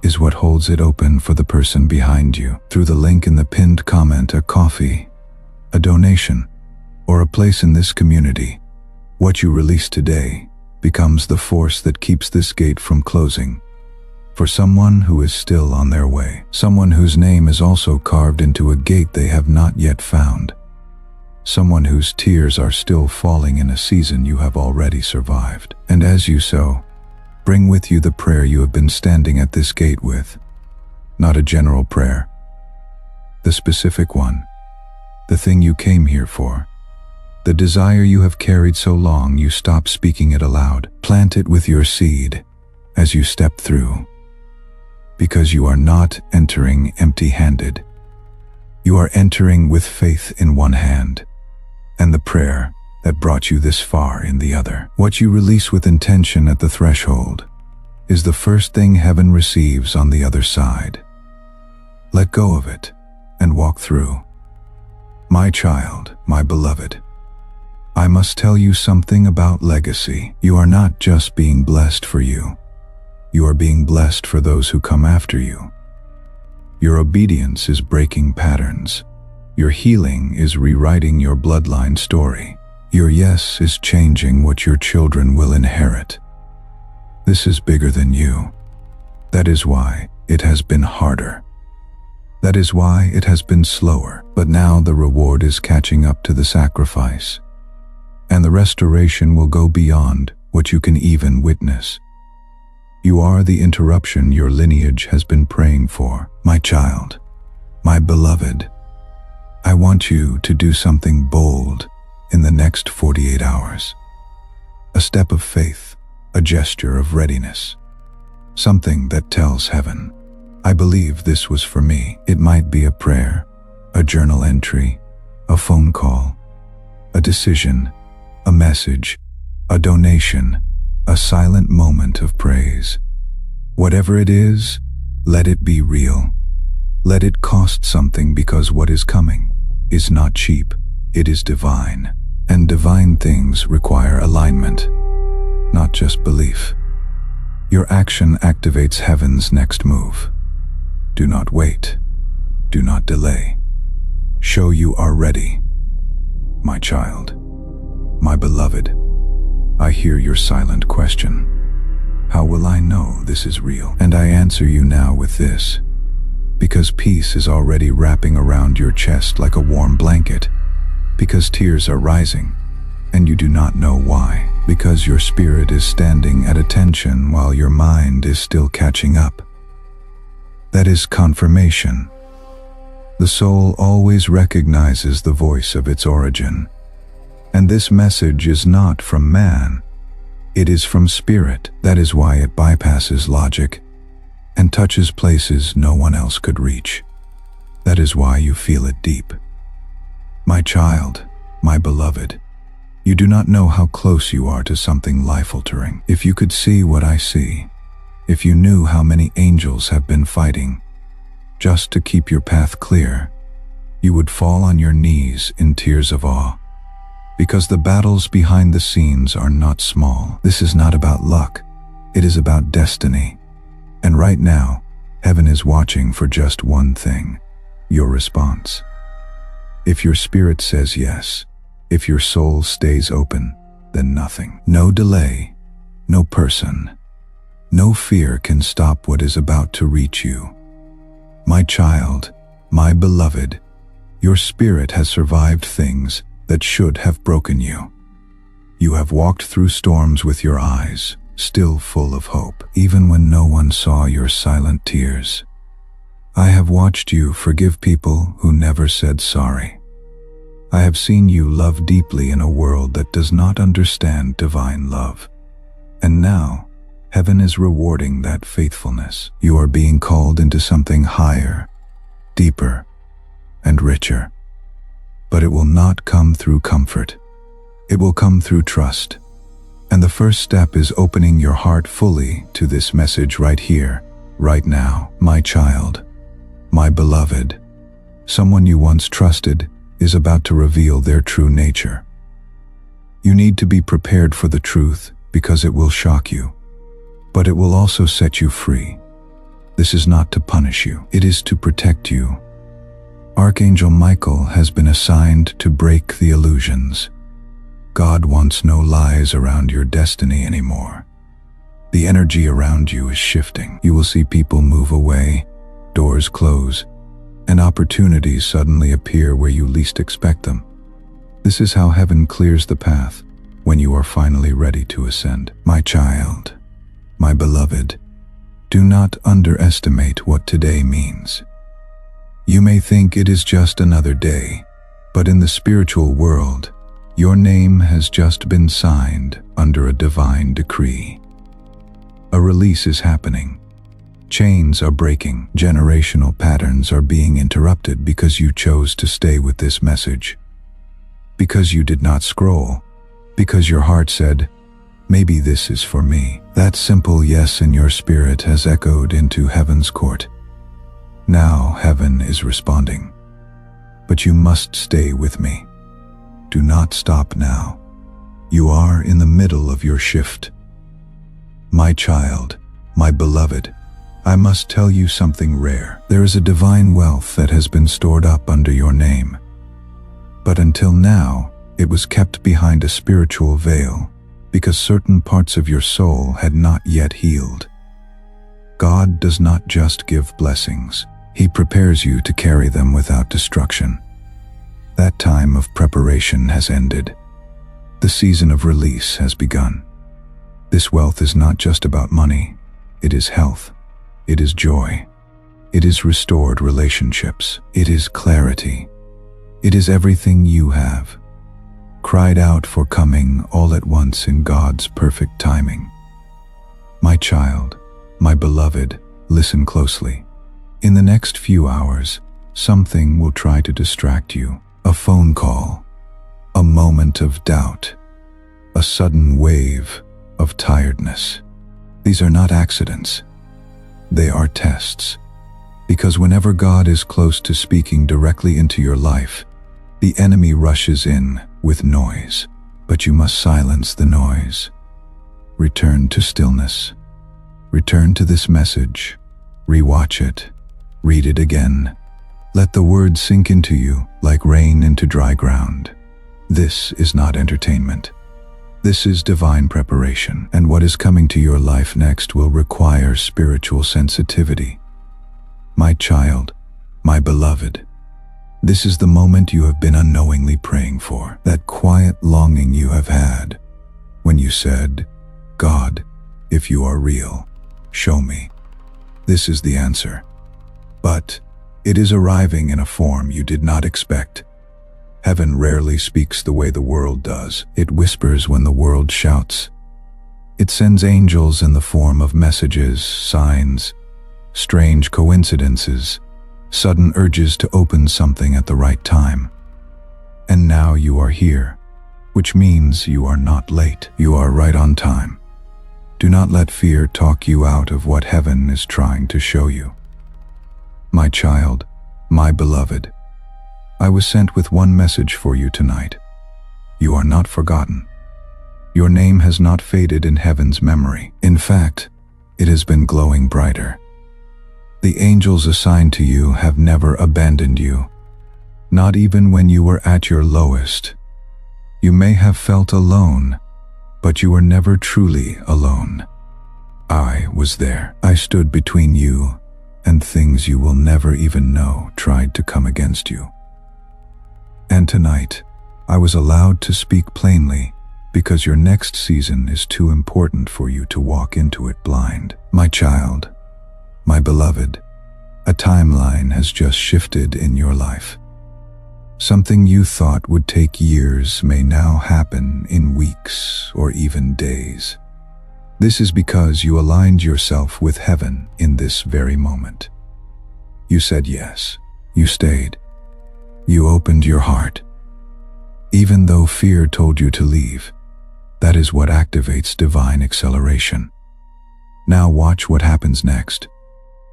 is what holds it open for the person behind you. Through the link in the pinned comment, a coffee, a donation, or a place in this community, what you release today becomes the force that keeps this gate from closing. For someone who is still on their way, someone whose name is also carved into a gate they have not yet found, someone whose tears are still falling in a season you have already survived. And as you sow, bring with you the prayer you have been standing at this gate with. Not a general prayer, the specific one, the thing you came here for, the desire you have carried so long you stop speaking it aloud. Plant it with your seed as you step through, because you are not entering empty-handed. You are entering with faith in one hand, and the prayer that brought you this far in the other. What you release with intention at the threshold is the first thing heaven receives on the other side. Let go of it and walk through. My child, my beloved, I must tell you something about legacy. You are not just being blessed for you. You are being blessed for those who come after you. Your obedience is breaking patterns. Your healing is rewriting your bloodline story. Your yes is changing what your children will inherit. This is bigger than you. That is why it has been harder. That is why it has been slower. But now the reward is catching up to the sacrifice. and the restoration will go beyond what you can even witness. You are the interruption your lineage has been praying for. My child, my beloved, I want you to do something bold in the next 48 hours. A step of faith, a gesture of readiness, something that tells heaven, I believe this was for me. It might be a prayer, a journal entry, a phone call, a decision, a message, a donation, a silent moment of praise. Whatever it is, let it be real. Let it cost something, because what is coming is not cheap, it is divine. And divine things require alignment, not just belief. Your action activates heaven's next move. Do not wait. Do not delay. Show you are ready. My child, my beloved, I hear your silent question. How will I know this is real? And I answer you now with this. Because peace is already wrapping around your chest like a warm blanket. Because tears are rising, and you do not know why. Because your spirit is standing at attention while your mind is still catching up. That is confirmation. The soul always recognizes the voice of its origin. And this message is not from man. It is from spirit. That is why it bypasses logic and touches places no one else could reach. That is why you feel it deep. My child, my beloved, you do not know how close you are to something life-altering. If you could see what I see, if you knew how many angels have been fighting just to keep your path clear, you would fall on your knees in tears of awe. Because the battles behind the scenes are not small. This is not about luck. It is about destiny. And right now, heaven is watching for just one thing: your response. If your spirit says yes, if your soul stays open, then nothing, no delay, no person, no fear can stop what is about to reach you. My child, my beloved, your spirit has survived things that should have broken you. You have walked through storms with your eyes still full of hope, even when no one saw your silent tears. I have watched you forgive people who never said sorry. I have seen you love deeply in a world that does not understand divine love. And now, heaven is rewarding that faithfulness. You are being called into something higher, deeper, and richer. But it will not come through comfort. It will come through trust. And the first step is opening your heart fully to this message right here, right now. My child, my beloved, someone you once trusted is about to reveal their true nature. You need to be prepared for the truth, because it will shock you, but it will also set you free. This is not to punish you, it is to protect you. Archangel Michael has been assigned to break the illusions. God wants no lies around your destiny anymore. The energy around you is shifting. You will see people move away, doors close, and opportunities suddenly appear where you least expect them. This is how heaven clears the path when you are finally ready to ascend. My child, my beloved, do not underestimate what today means. You may think it is just another day, but in the spiritual world, your name has just been signed under a divine decree. A release is happening. Chains are breaking. Generational patterns are being interrupted because you chose to stay with this message. Because you did not scroll. Because your heart said, maybe this is for me. That simple yes in your spirit has echoed into heaven's court. Now heaven is responding. But you must stay with me. Do not stop now. You are in the middle of your shift. My child, my beloved, I must tell you something rare. There is a divine wealth that has been stored up under your name. But until now, it was kept behind a spiritual veil because certain parts of your soul had not yet healed. God does not just give blessings. He prepares you to carry them without destruction. That time of preparation has ended. The season of release has begun. This wealth is not just about money. It is health. It is joy. It is restored relationships. It is clarity. It is everything you have cried out for coming all at once in God's perfect timing. My child, my beloved, listen closely. In the next few hours, something will try to distract you. A phone call, a moment of doubt, a sudden wave of tiredness. These are not accidents. They are tests. Because whenever God is close to speaking directly into your life, the enemy rushes in with noise. But you must silence the noise. Return to stillness. Return to this message. Rewatch it. Read it again. Let the words sink into you like rain into dry ground. This is not entertainment. This is divine preparation, and what is coming to your life next will require spiritual sensitivity. My child, my beloved, this is the moment you have been unknowingly praying for, that quiet longing you have had when you said, God, if you are real, show me. This is the answer. But it is arriving in a form you did not expect. Heaven rarely speaks the way the world does. It whispers when the world shouts. It sends angels in the form of messages, signs, strange coincidences, sudden urges to open something at the right time. And now you are here, which means you are not late. You are right on time. Do not let fear talk you out of what heaven is trying to show you. My child, my beloved, I was sent with one message for you tonight. You are not forgotten. Your name has not faded in heaven's memory. In fact, it has been glowing brighter. The angels assigned to you have never abandoned you, not even when you were at your lowest. You may have felt alone, but you were never truly alone. I was there. I stood between you and things you will never even know tried to come against you. And tonight, I was allowed to speak plainly because your next season is too important for you to walk into it blind. My child, my beloved, a timeline has just shifted in your life. Something you thought would take years may now happen in weeks or even days. This is because you aligned yourself with heaven in this very moment. You said yes. You stayed. You opened your heart. Even though fear told you to leave, that is what activates divine acceleration. Now watch what happens next.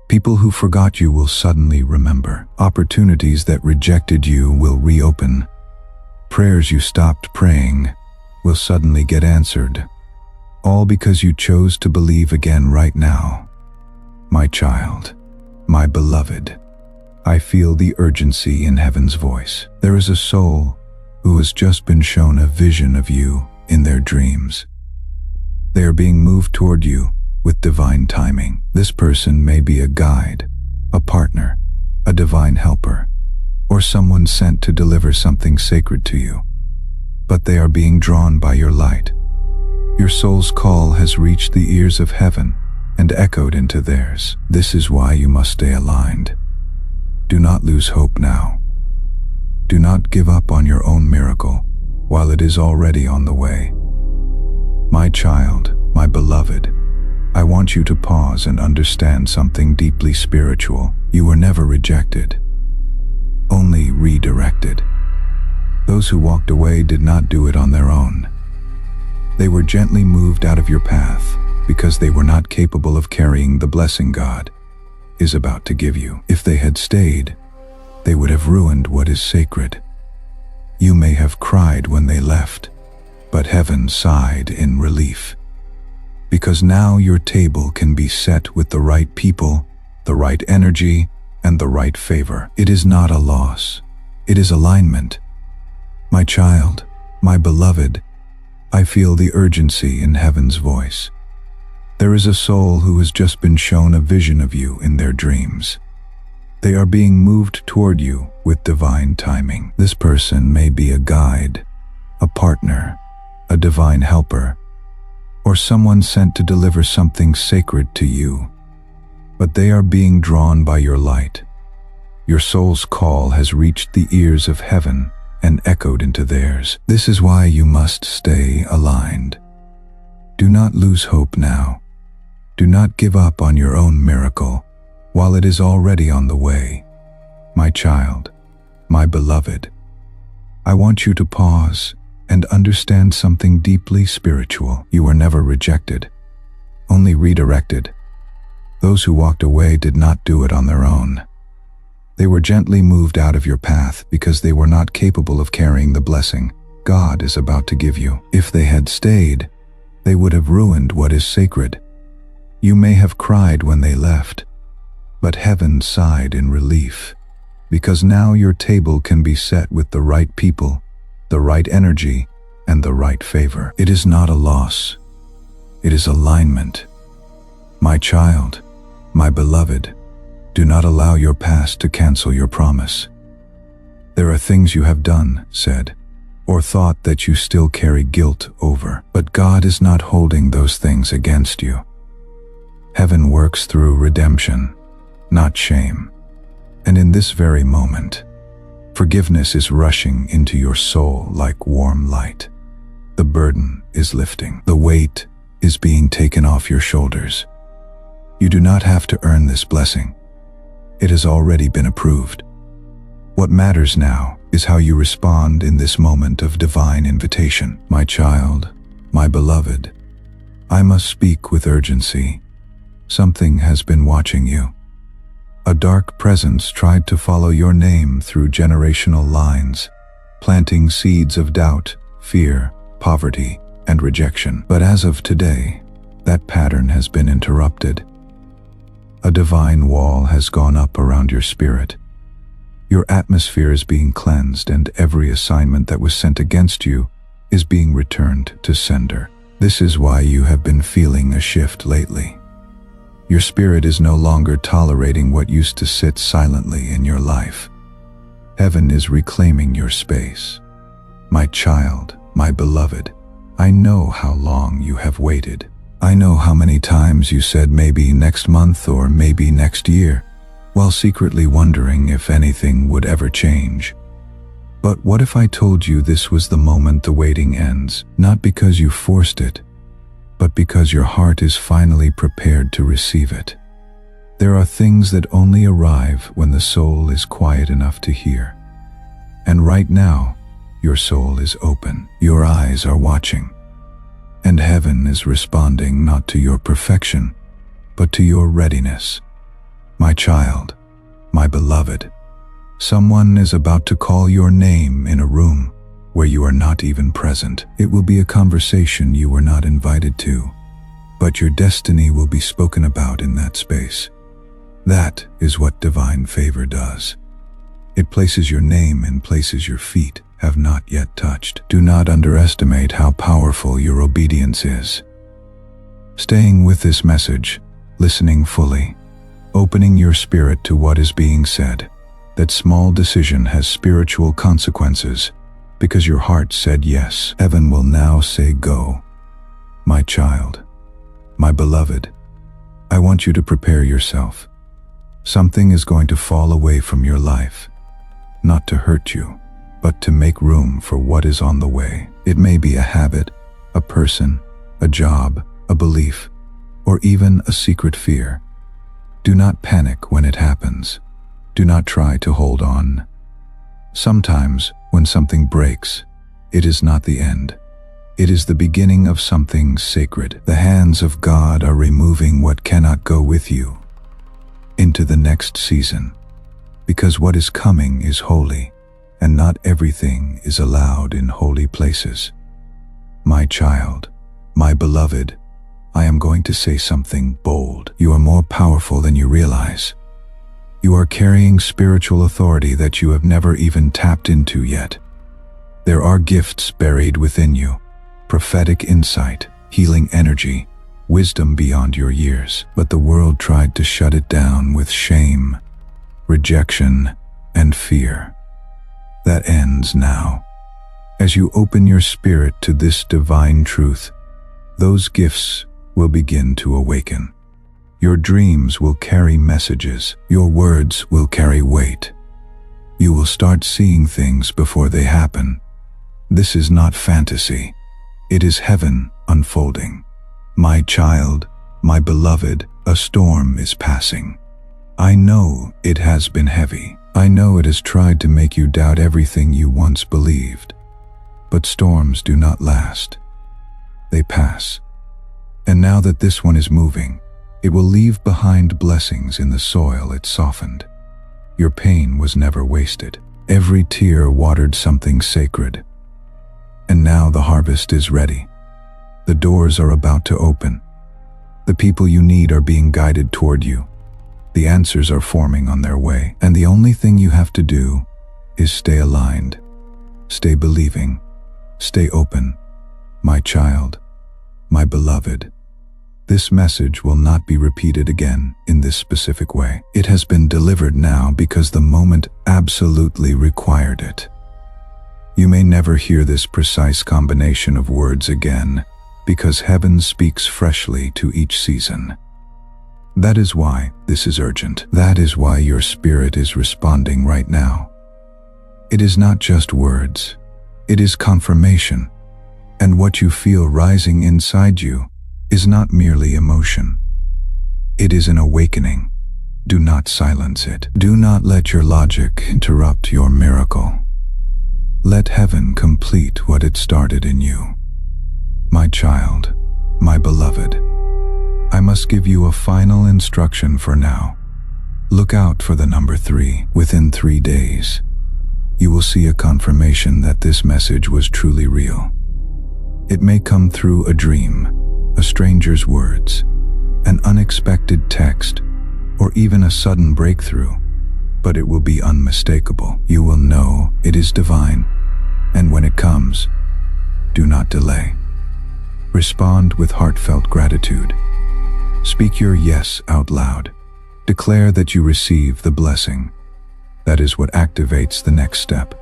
People who forgot you will suddenly remember. Opportunities that rejected you will reopen. Prayers you stopped praying will suddenly get answered. All because you chose to believe again right now. My child, my beloved, I feel the urgency in heaven's voice. There is a soul who has just been shown a vision of you in their dreams. They are being moved toward you with divine timing. This person may be a guide, a partner, a divine helper, or someone sent to deliver something sacred to you. But they are being drawn by your light. Your soul's call has reached the ears of heaven and echoed into theirs. This is why you must stay aligned. Do not lose hope now. Do not give up on your own miracle while it is already on the way. My child, my beloved, I want you to pause and understand something deeply spiritual. You were never rejected, only redirected. Those who walked away did not do it on their own. They were gently moved out of your path because they were not capable of carrying the blessing God is about to give you. If they had stayed, they would have ruined what is sacred. You may have cried when they left, but heaven sighed in relief. Because now your table can be set with the right people, the right energy, and the right favor. It is not a loss. It is alignment. My child, my beloved, I feel the urgency in heaven's voice. There is a soul who has just been shown a vision of you in their dreams. They are being moved toward you with divine timing. This person may be a guide, a partner, a divine helper, or someone sent to deliver something sacred to you. But they are being drawn by your light. Your soul's call has reached the ears of heaven and echoed into theirs. This is why you must stay aligned. Do not lose hope now. Do not give up on your own miracle while it is already on the way. My child, my beloved, I want you to pause and understand something deeply spiritual. You were never rejected, only redirected. Those who walked away did not do it on their own. They were gently moved out of your path because they were not capable of carrying the blessing God is about to give you. If they had stayed, they would have ruined what is sacred. You may have cried when they left, but heaven sighed in relief, because now your table can be set with the right people, the right energy, and the right favor. It is not a loss. It is alignment. My child, my beloved, do not allow your past to cancel your promise. There are things you have done, said, or thought that you still carry guilt over, but God is not holding those things against you. Heaven works through redemption, not shame. And in this very moment, forgiveness is rushing into your soul like warm light. The burden is lifting. The weight is being taken off your shoulders. You do not have to earn this blessing. It has already been approved. What matters now is how you respond in this moment of divine invitation. My child, my beloved, I must speak with urgency. Something has been watching you. A dark presence tried to follow your name through generational lines, planting seeds of doubt, fear, poverty, and rejection. But as of today, that pattern has been interrupted. A divine wall has gone up around your spirit. Your atmosphere is being cleansed, and every assignment that was sent against you is being returned to sender. This is why you have been feeling a shift lately. Your spirit is no longer tolerating what used to sit silently in your life. Heaven is reclaiming your space. My child, my beloved, I know how long you have waited. I know how many times you said maybe next month or maybe next year, while secretly wondering if anything would ever change. But what if I told you this was the moment the waiting ends, not because you forced it, but because your heart is finally prepared to receive it? There are things that only arrive when the soul is quiet enough to hear. And right now, your soul is open, your eyes are watching, and heaven is responding not to your perfection, but to your readiness. My child, my beloved, someone is about to call your name in a room where you are not even present. It will be a conversation you were not invited to, but your destiny will be spoken about in that space. That is what divine favor does. It places your name in places your feet have not yet touched. Do not underestimate how powerful your obedience is. Staying with this message, listening fully, opening your spirit to what is being said, that small decision has spiritual consequences because your heart said yes. Heaven will now say go. My child, my beloved, I want you to prepare yourself. Something is going to fall away from your life, not to hurt you, but to make room for what is on the way. It may be a habit, a person, a job, a belief, or even a secret fear. Do not panic when it happens. Do not try to hold on. Sometimes, when something breaks, it is not the end. It is the beginning of something sacred. The hands of God are removing what cannot go with you into the next season, because what is coming is holy, and not everything is allowed in holy places. My child, my beloved, I am going to say something bold. You are more powerful than you realize. You are carrying spiritual authority that you have never even tapped into yet. There are gifts buried within you, prophetic insight, healing energy, wisdom beyond your years. But the world tried to shut it down with shame, rejection, and fear. That ends now. As you open your spirit to this divine truth, those gifts will begin to awaken. Your dreams will carry messages. Your words will carry weight. You will start seeing things before they happen. This is not fantasy. It is heaven unfolding. My child, my beloved, a storm is passing. I know it has been heavy. I know it has tried to make you doubt everything you once believed. But storms do not last. They pass. And now that this one is moving, it will leave behind blessings in the soil it softened. Your pain was never wasted. Every tear watered something sacred. And now the harvest is ready. The doors are about to open. The people you need are being guided toward you. The answers are forming on their way. And the only thing you have to do is stay aligned. Stay believing. Stay open. My child, my beloved. This message will not be repeated again in this specific way. It has been delivered now because the moment absolutely required it. You may never hear this precise combination of words again, because heaven speaks freshly to each season. That is why this is urgent. That is why your spirit is responding right now. It is not just words. It is confirmation. And what you feel rising inside you is not merely emotion. It is an awakening. Do not silence it. Do not let your logic interrupt your miracle. Let heaven complete what it started in you. My child, my beloved, I must give you a final instruction for now. Look out for the number 3. Within 3 days, you will see a confirmation that this message was truly real. It may come through a dream, a stranger's words, an unexpected text, or even a sudden breakthrough, but it will be unmistakable. You will know it is divine, and when it comes, do not delay. Respond with heartfelt gratitude. Speak your yes out loud. Declare that you receive the blessing. That is what activates the next step.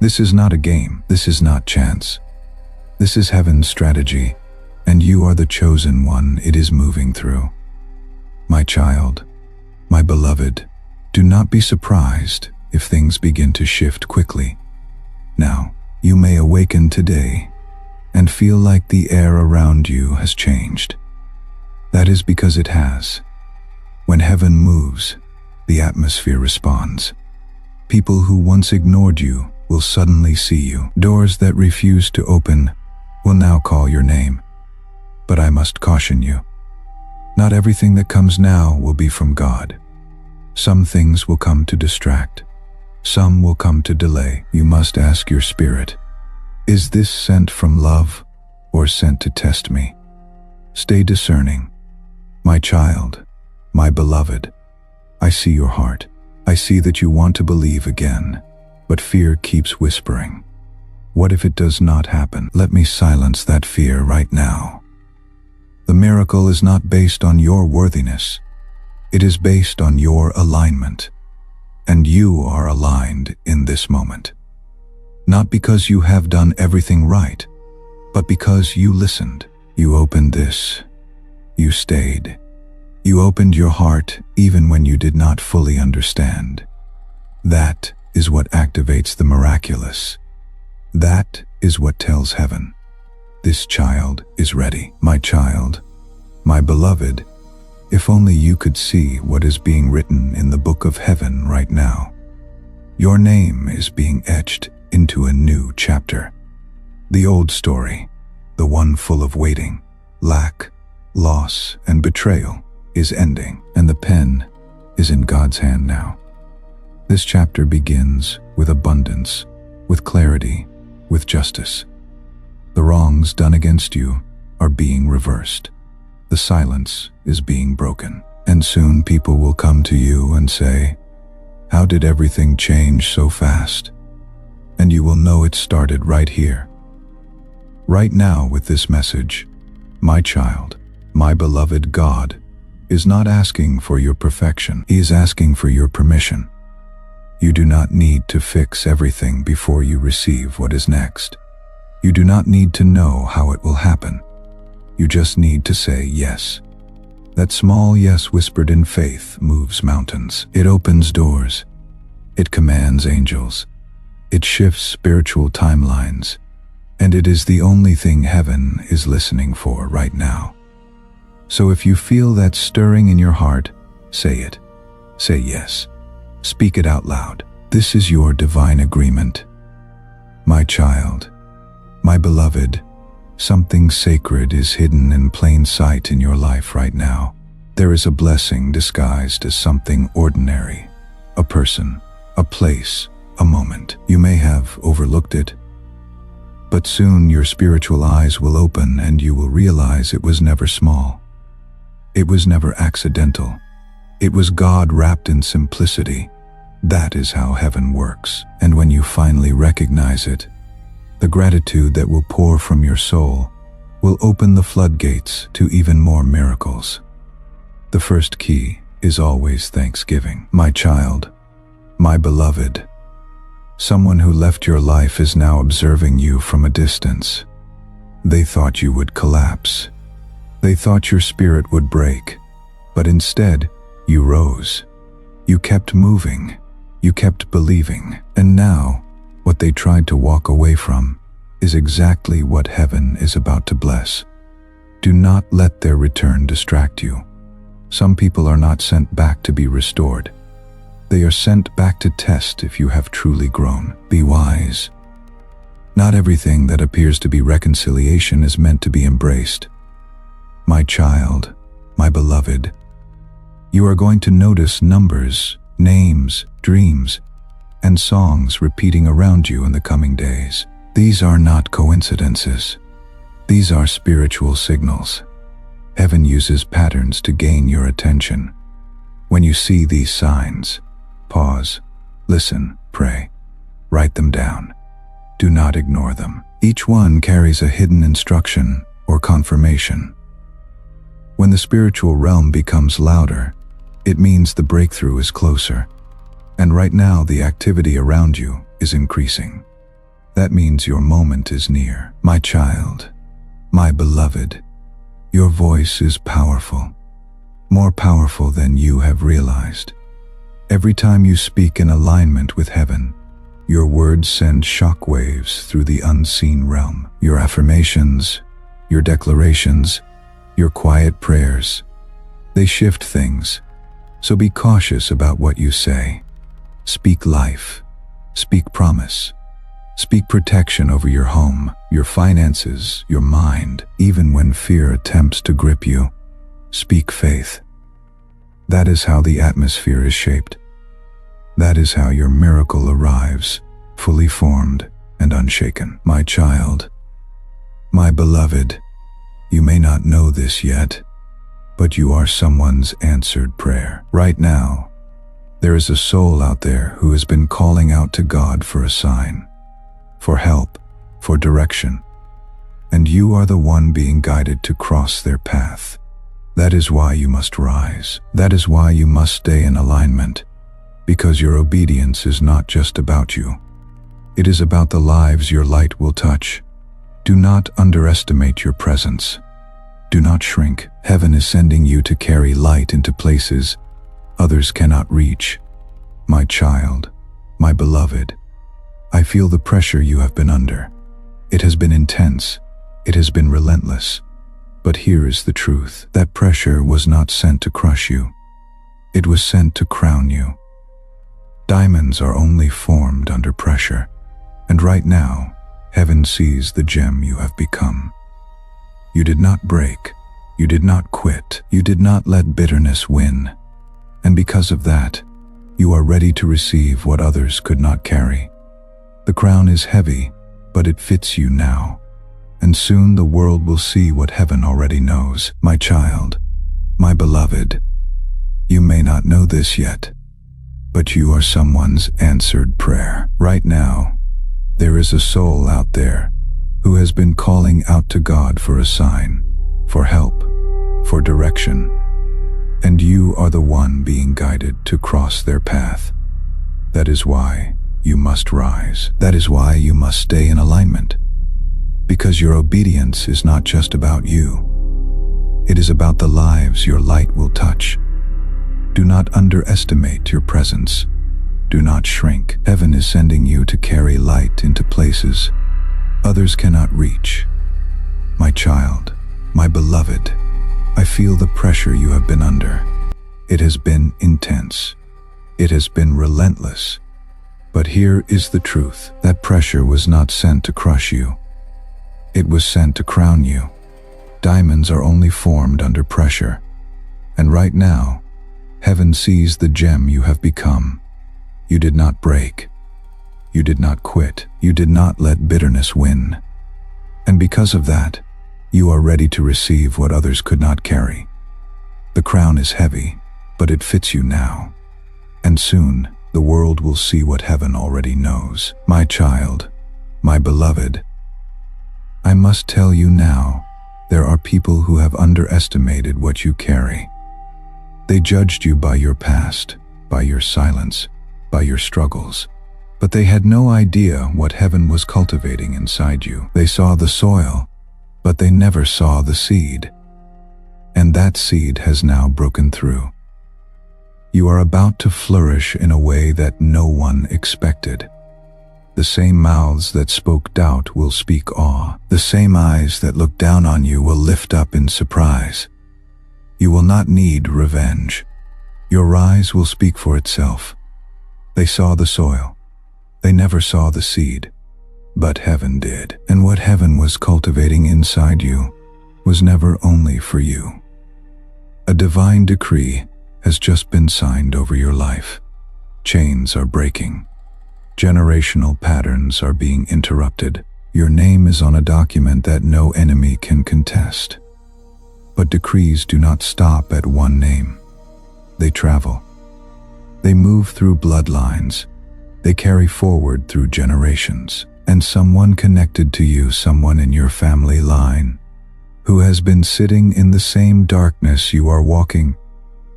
This is not a game. This is not chance. This is heaven's strategy, and you are the chosen one it is moving through. My child, my beloved, do not be surprised if things begin to shift quickly. Now, you may awaken today and feel like the air around you has changed. That is because it has. When heaven moves, the atmosphere responds. People who once ignored you will suddenly see you. Doors that refused to open will now call your name. But I must caution you. Not everything that comes now will be from God. Some things will come to distract. Some will come to delay. You must ask your spirit, is this sent from love or sent to test me? Stay discerning. My child, my beloved, I see your heart. I see that you want to believe again, but fear keeps whispering. What if it does not happen? Let me silence that fear right now. The miracle is not based on your worthiness. It is based on your alignment. And you are aligned in this moment. Not because you have done everything right, but because you listened. You opened this. You stayed. You opened your heart even when you did not fully understand. That is what activates the miraculous. That is what tells heaven, this child is ready. My child, my beloved, if only you could see what is being written in the book of heaven right now. Your name is being etched into a new chapter. The old story, the one full of waiting, lack, loss, and betrayal, is ending, and the pen is in God's hand now. This chapter begins with abundance, with clarity, with justice. The wrongs done against you are being reversed. The silence is being broken, and soon people will come to you and say, "How did everything change so fast?" And you will know it started right here. Right now with this message, my child, my beloved, God is not asking for your perfection. He is asking for your permission. You do not need to fix everything before you receive what is next. You do not need to know how it will happen. You just need to say yes. That small yes whispered in faith moves mountains. It opens doors. It commands angels. It shifts spiritual timelines. And it is the only thing heaven is listening for right now. So if you feel that stirring in your heart, say it. Say yes. Speak it out loud. This is your divine agreement. My child, my beloved, something sacred is hidden in plain sight in your life right now. There is a blessing disguised as something ordinary. A person, a place, a moment. You may have overlooked it, but soon your spiritual eyes will open and you will realize it was never small. It was never accidental. It was God wrapped in simplicity. That is how heaven works. And when you finally recognize it, the gratitude that will pour from your soul will open the floodgates to even more miracles. The first key is always thanksgiving. My child, my beloved, someone who left your life is now observing you from a distance. They thought you would collapse. They thought your spirit would break. But instead, you rose. You kept moving. You kept believing. And now, what they tried to walk away from is exactly what heaven is about to bless. Do not let their return distract you. Some people are not sent back to be restored. They are sent back to test if you have truly grown. Be wise. Not everything that appears to be reconciliation is meant to be embraced. My child, my beloved, you are going to notice numbers, names, dreams, and songs repeating around you in the coming days. These are not coincidences. These are spiritual signals. Heaven uses patterns to gain your attention. When you see these signs, pause, listen, pray, write them down. Do not ignore them. Each one carries a hidden instruction or confirmation. When the spiritual realm becomes louder, it means the breakthrough is closer. And right now the activity around you is increasing. That means your moment is near. My child, my beloved, your voice is powerful, more powerful than you have realized. Every time you speak in alignment with heaven, your words send shockwaves through the unseen realm. Your affirmations, your declarations, your quiet prayers, they shift things. So be cautious about what you say. Speak life. Speak promise. Speak protection over your home, your finances, your mind. Even when fear attempts to grip you, speak faith. That is how the atmosphere is shaped. That is how your miracle arrives, fully formed and unshaken. My child, my beloved, you may not know this yet, but you are someone's answered prayer. Right now, there is a soul out there who has been calling out to God for a sign, for help, for direction, and you are the one being guided to cross their path. That is why you must rise. That is why you must stay in alignment, because your obedience is not just about you. It is about the lives your light will touch. Do not underestimate your presence. Do not shrink. Heaven is sending you to carry light into places others cannot reach. My child, my beloved, I feel the pressure you have been under. It has been intense. It has been relentless. But here is the truth. That pressure was not sent to crush you. It was sent to crown you. Diamonds are only formed under pressure. And right now, heaven sees the gem you have become. You did not break. You did not quit. You did not let bitterness win. And because of that, you are ready to receive what others could not carry. The crown is heavy, but it fits you now. And soon the world will see what heaven already knows. My child, my beloved, you may not know this yet, but you are someone's answered prayer. Right now, there is a soul out there who has been calling out to God for a sign, for help, for direction, and you are the one being guided to cross their path. That is why you must rise. That is why you must stay in alignment. Because your obedience is not just about you. It is about the lives your light will touch. Do not underestimate your presence. Do not shrink. Heaven is sending you to carry light into places others cannot reach. My child, my beloved, I feel the pressure you have been under. It has been intense. It has been relentless. But here is the truth. That pressure was not sent to crush you. It was sent to crown you. Diamonds are only formed under pressure. And right now, heaven sees the gem you have become. You did not break. You did not quit. You did not let bitterness win. And because of that, you are ready to receive what others could not carry. The crown is heavy, but it fits you now. And soon, the world will see what heaven already knows. My child, my beloved, I must tell you now, there are people who have underestimated what you carry. They judged you by your past, by your silence, by your struggles. But they had no idea what heaven was cultivating inside you. They saw the soil, but they never saw the seed. And that seed has now broken through. You are about to flourish in a way that no one expected. The same mouths that spoke doubt will speak awe. The same eyes that looked down on you will lift up in surprise. You will not need revenge. Your rise will speak for itself. They saw the soil. They never saw the seed. But heaven did. And what heaven was cultivating inside you was never only for you. A divine decree has just been signed over your life. Chains are breaking. Generational patterns are being interrupted. Your name is on a document that no enemy can contest. But decrees do not stop at one name. They travel. They move through bloodlines. They carry forward through generations. And someone connected to you, someone in your family line, who has been sitting in the same darkness you are walking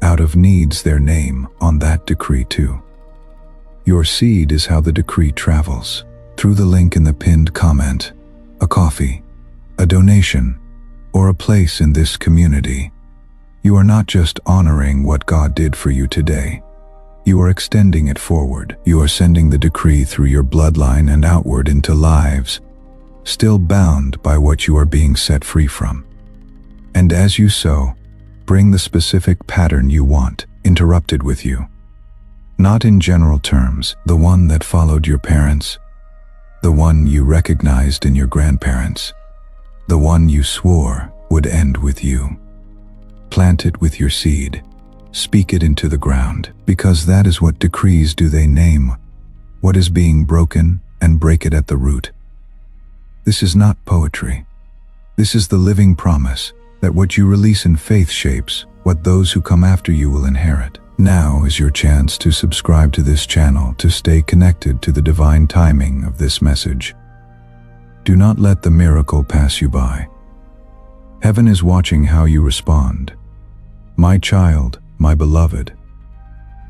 out of, needs their name on that decree too. Your seed is how the decree travels. Through the link in the pinned comment, a coffee, a donation, or a place in this community. You are not just honoring what God did for you today. You are extending it forward. You are sending the decree through your bloodline and outward into lives, still bound by what you are being set free from. And as you sow, bring the specific pattern you want interrupted with you. Not in general terms, the one that followed your parents, the one you recognized in your grandparents, the one you swore would end with you. Plant it with your seed. Speak it into the ground, because that is what decrees do. They name what is being broken and break it at the root. This is not poetry. This is the living promise that what you release in faith shapes what those who come after you will inherit. Now is your chance to subscribe to this channel to stay connected to the divine timing of this message. Do not let the miracle pass you by. Heaven is watching how you respond. My child, my beloved,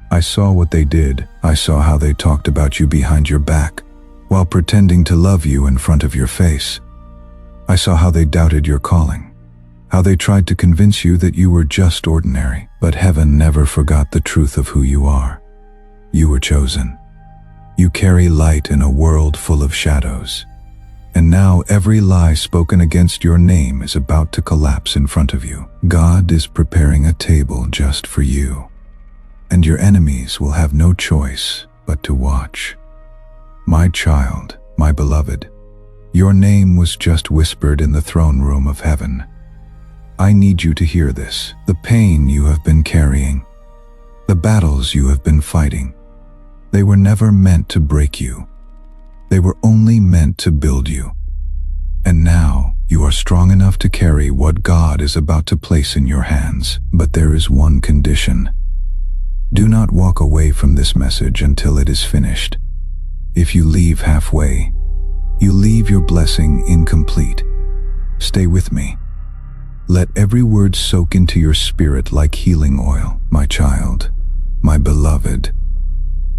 I saw what they did. I saw how they talked about you behind your back, while pretending to love you in front of your face. I saw how they doubted your calling, how they tried to convince you that you were just ordinary. But heaven never forgot the truth of who you are. You were chosen. You carry light in a world full of shadows. And now every lie spoken against your name is about to collapse in front of you. God is preparing a table just for you. And your enemies will have no choice but to watch. My child, my beloved, your name was just whispered in the throne room of heaven. I need you to hear this. The pain you have been carrying, the battles you have been fighting, they were never meant to break you. They were only meant to build you. And now you are strong enough to carry what God is about to place in your hands. But there is one condition. Do not walk away from this message until it is finished. If you leave halfway, you leave your blessing incomplete. Stay with me. Let every word soak into your spirit like healing oil. My child, my beloved,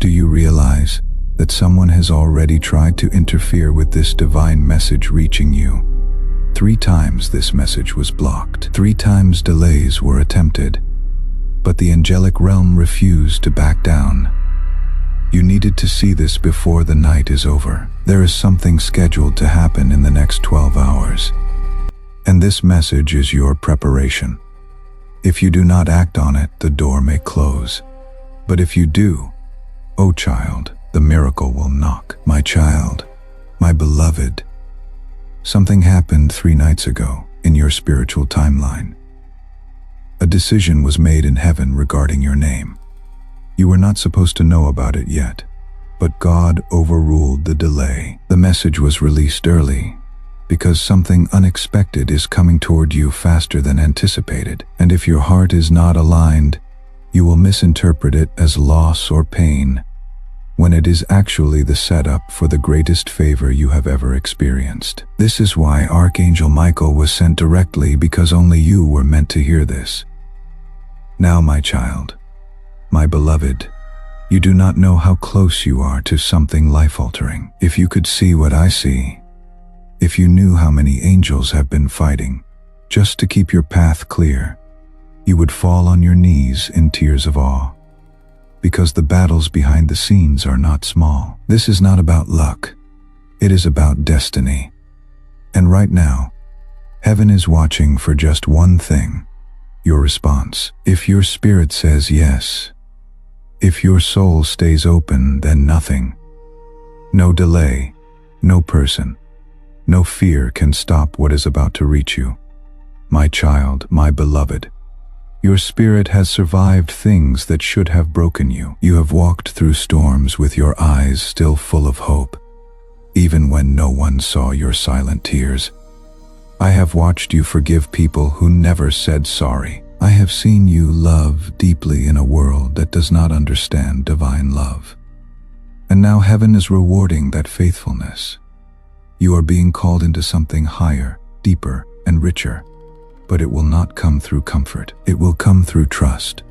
Do you realize that someone has already tried to interfere with this divine message reaching you? 3 times this message was blocked. 3 times delays were attempted. But the angelic realm refused to back down. You needed to see this before the night is over. There is something scheduled to happen in the next 12 hours. And this message is your preparation. If you do not act on it, the door may close. But if you do, oh child, the miracle will knock. My child, my beloved, something happened 3 nights ago in your spiritual timeline. A decision was made in heaven regarding your name. You were not supposed to know about it yet, but God overruled the delay. The message was released early because something unexpected is coming toward you faster than anticipated. And if your heart is not aligned, you will misinterpret it as loss or pain, when it is actually the setup for the greatest favor you have ever experienced. This is why Archangel Michael was sent directly, because only you were meant to hear this. Now, my child, my beloved, you do not know how close you are to something life-altering. If you could see what I see, if you knew how many angels have been fighting just to keep your path clear, you would fall on your knees in tears of awe. Because the battles behind the scenes are not small. This is not about luck. It is about destiny. And right now, heaven is watching for just one thing: your response. If your spirit says yes, if your soul stays open, then nothing, no delay, no person, no fear can stop what is about to reach you. My child, my beloved, your spirit has survived things that should have broken you. You have walked through storms with your eyes still full of hope, even when no one saw your silent tears. I have watched you forgive people who never said sorry. I have seen you love deeply in a world that does not understand divine love. And now heaven is rewarding that faithfulness. You are being called into something higher, deeper, and richer. But it will not come through comfort. It will come through trust.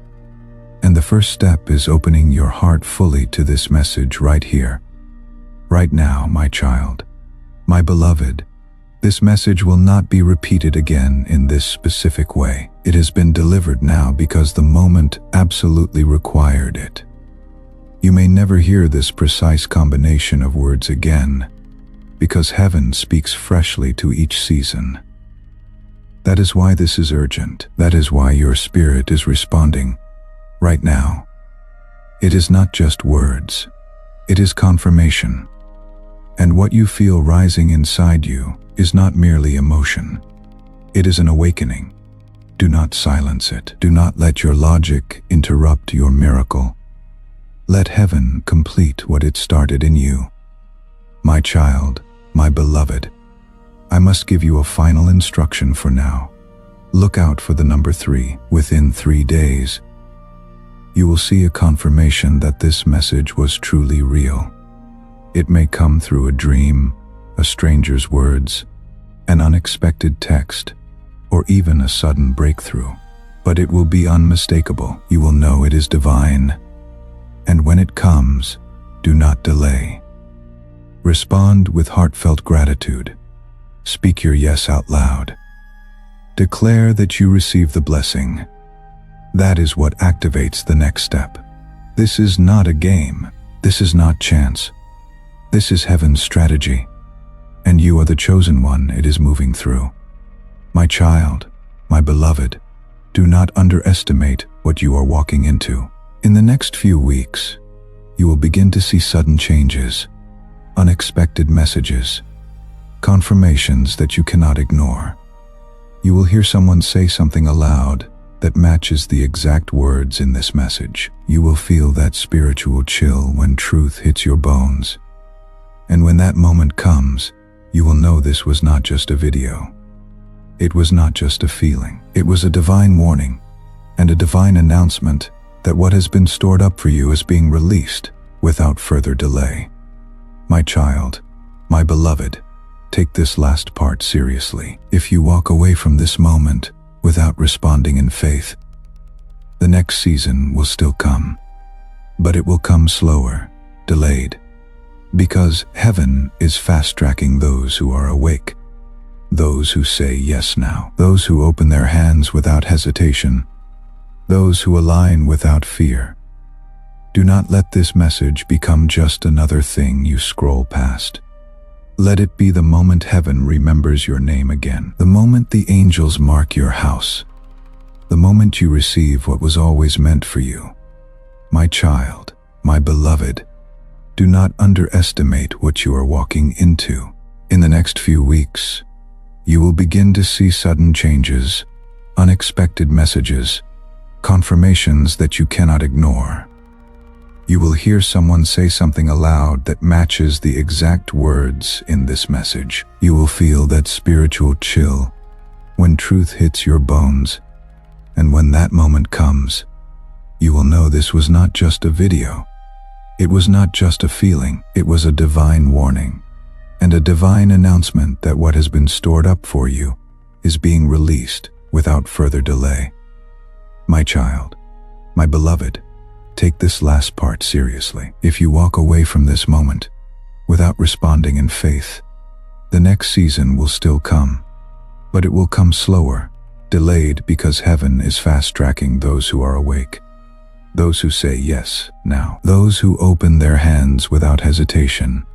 And the first step is opening your heart fully to this message right here, right now, my child, my beloved. This message will not be repeated again in this specific way. It has been delivered now because the moment absolutely required it. You may never hear this precise combination of words again, because heaven speaks freshly to each season. That is why this is urgent. That is why your spirit is responding right now. It is not just words. It is confirmation. And what you feel rising inside you is not merely emotion. It is an awakening. Do not silence it. Do not let your logic interrupt your miracle. Let heaven complete what it started in you. My child, my beloved, I must give you a final instruction for now. Look out for the number 3. Within 3 days, you will see a confirmation that this message was truly real. It may come through a dream, a stranger's words, an unexpected text, or even a sudden breakthrough. But it will be unmistakable. You will know it is divine. And when it comes, do not delay. Respond with heartfelt gratitude. Speak your yes out loud. Declare that you receive the blessing. That is what activates the next step. This is not a game. This is not chance. This is heaven's strategy. And you are the chosen one it is moving through. My child, my beloved, do not underestimate what you are walking into. In the next few weeks, you will begin to see sudden changes, unexpected messages, confirmations that you cannot ignore. You will hear someone say something aloud that matches the exact words in this message. You will feel that spiritual chill when truth hits your bones. And when that moment comes, you will know this was not just a video. It was not just a feeling. It was a divine warning and a divine announcement that what has been stored up for you is being released without further delay. My child, my beloved, take this last part seriously. If you walk away from this moment without responding in faith, the next season will still come. but it will come slower, delayed, because heaven is fast-tracking those who are awake, those who say yes now, those who open their hands without hesitation, those who align without fear. Do not let this message become just another thing you scroll past. Let it be the moment heaven remembers your name again, the moment the angels mark your house, the moment you receive what was always meant for you. My child, my beloved, do not underestimate what you are walking into. In the next few weeks, you will begin to see sudden changes, unexpected messages, confirmations that you cannot ignore. You will hear someone say something aloud that matches the exact words in this message. You will feel that spiritual chill when truth hits your bones. And when that moment comes, you will know this was not just a video. It was not just a feeling. It was a divine warning and a divine announcement that what has been stored up for you is being released without further delay. My child, my beloved, take this last part seriously. If you walk away from this moment without responding in faith, the next season will still come, but it will come slower, delayed, because heaven is fast-tracking those who are awake, those who say yes now, those who open their hands without hesitation,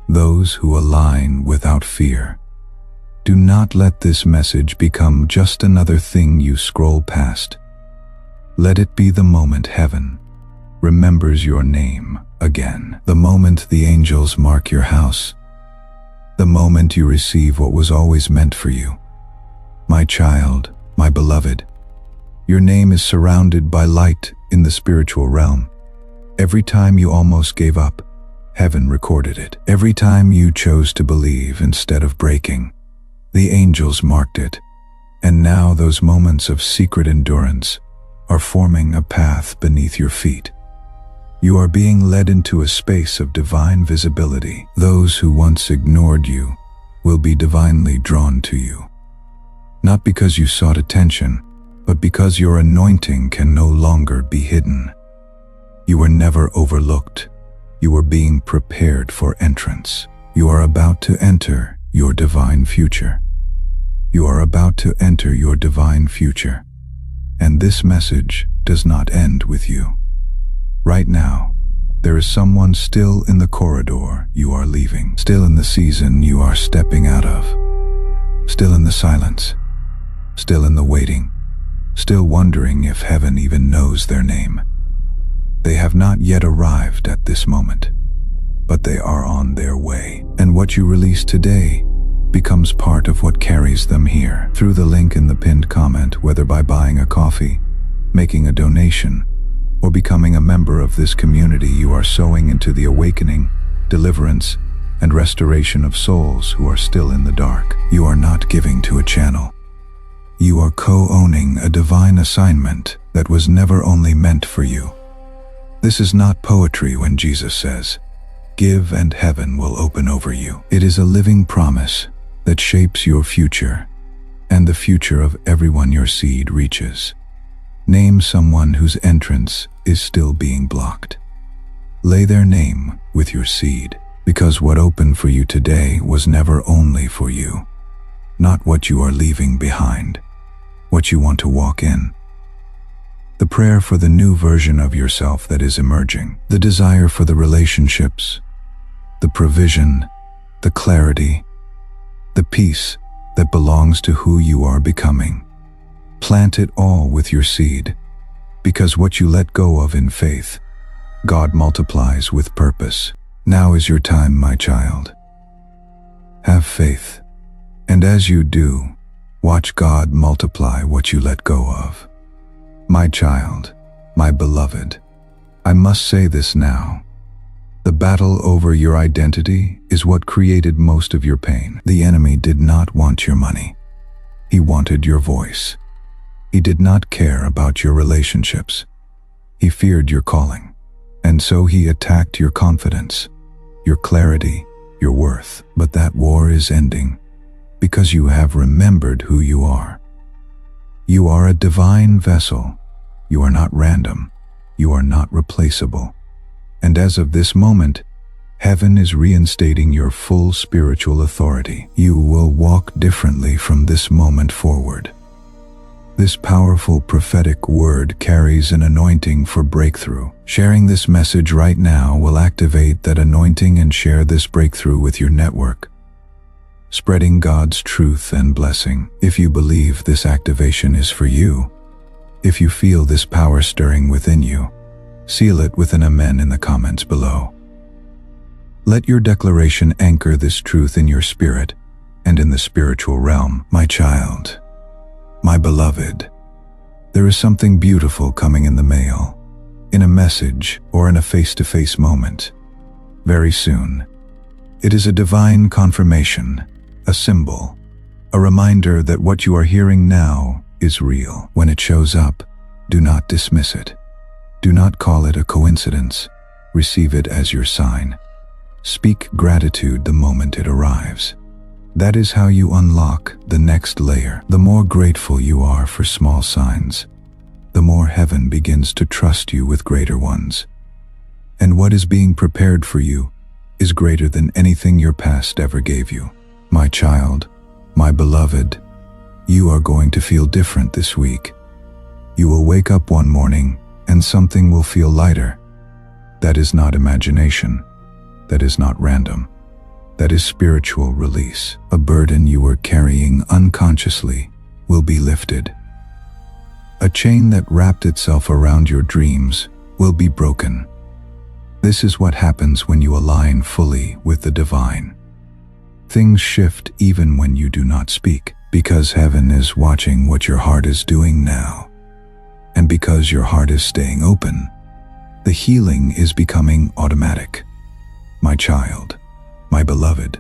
those who align without fear. Do not let this message become just another thing you scroll past. Let it be the moment heaven remembers your name again, the moment the angels mark your house, the moment you receive what was always meant for you. My child, my beloved, your name is surrounded by light in the spiritual realm. Every time you almost gave up, heaven recorded it. Every time you chose to believe instead of breaking, the angels marked it. And now those moments of secret endurance are forming a path beneath your feet. You are being led into a space of divine visibility. Those who once ignored you will be divinely drawn to you. Not because you sought attention, but because your anointing can no longer be hidden. You were never overlooked. You were being prepared for entrance. You are about to enter your divine future. You are about to enter your divine future. And this message does not end with you. Right now, there is someone still in the corridor you are leaving, still in the season you are stepping out of, still in the silence, still in the waiting, still wondering if heaven even knows their name. They have not yet arrived at this moment, but they are on their way. And what you release today becomes part of what carries them here. Through the link in the pinned comment, whether by buying a coffee, making a donation, or becoming a member of this community, you are sowing into the awakening, deliverance, and restoration of souls who are still in the dark. You are not giving to a channel. You are co-owning a divine assignment that was never only meant for you. This is not poetry when Jesus says, "Give and heaven will open over you." It is a living promise that shapes your future and the future of everyone your seed reaches. Name someone whose entrance is still being blocked. Lay their name with your seed, because what opened for you today was never only for you. Not what you are leaving behind, what you want to walk in. The prayer for the new version of yourself that is emerging, the desire for the relationships, the provision, the clarity, the peace that belongs to who you are becoming. Plant it all with your seed, because what you let go of in faith, God multiplies with purpose. Now is your time, my child. Have faith, and as you do, watch God multiply what you let go of. My child, my beloved, I must say this now. The battle over your identity is what created most of your pain. The enemy did not want your money. He wanted your voice. He did not care about your relationships. He feared your calling. And so he attacked your confidence, your clarity, your worth. But that war is ending because you have remembered who you are. You are a divine vessel. You are not random. You are not replaceable. And as of this moment, heaven is reinstating your full spiritual authority. You will walk differently from this moment forward. This powerful prophetic word carries an anointing for breakthrough. Sharing this message right now will activate that anointing and share this breakthrough with your network, spreading God's truth and blessing. If you believe this activation is for you, if you feel this power stirring within you, seal it with an amen in the comments below. Let your declaration anchor this truth in your spirit and in the spiritual realm. My child, my beloved, there is something beautiful coming in the mail, in a message or in a face-to-face moment, very soon. It is a divine confirmation, a symbol, a reminder that what you are hearing now is real. When it shows up, do not dismiss it. Do not call it a coincidence. Receive it as your sign. Speak gratitude the moment it arrives. That is how you unlock the next layer. The more grateful you are for small signs, the more heaven begins to trust you with greater ones. And what is being prepared for you is greater than anything your past ever gave you. My child, my beloved, you are going to feel different this week. You will wake up one morning and something will feel lighter. That is not imagination. That is not random. That is spiritual release. A burden you were carrying unconsciously will be lifted. A chain that wrapped itself around your dreams will be broken. This is what happens when you align fully with the divine. Things shift even when you do not speak, because heaven is watching what your heart is doing now. And because your heart is staying open, the healing is becoming automatic. My child, my beloved,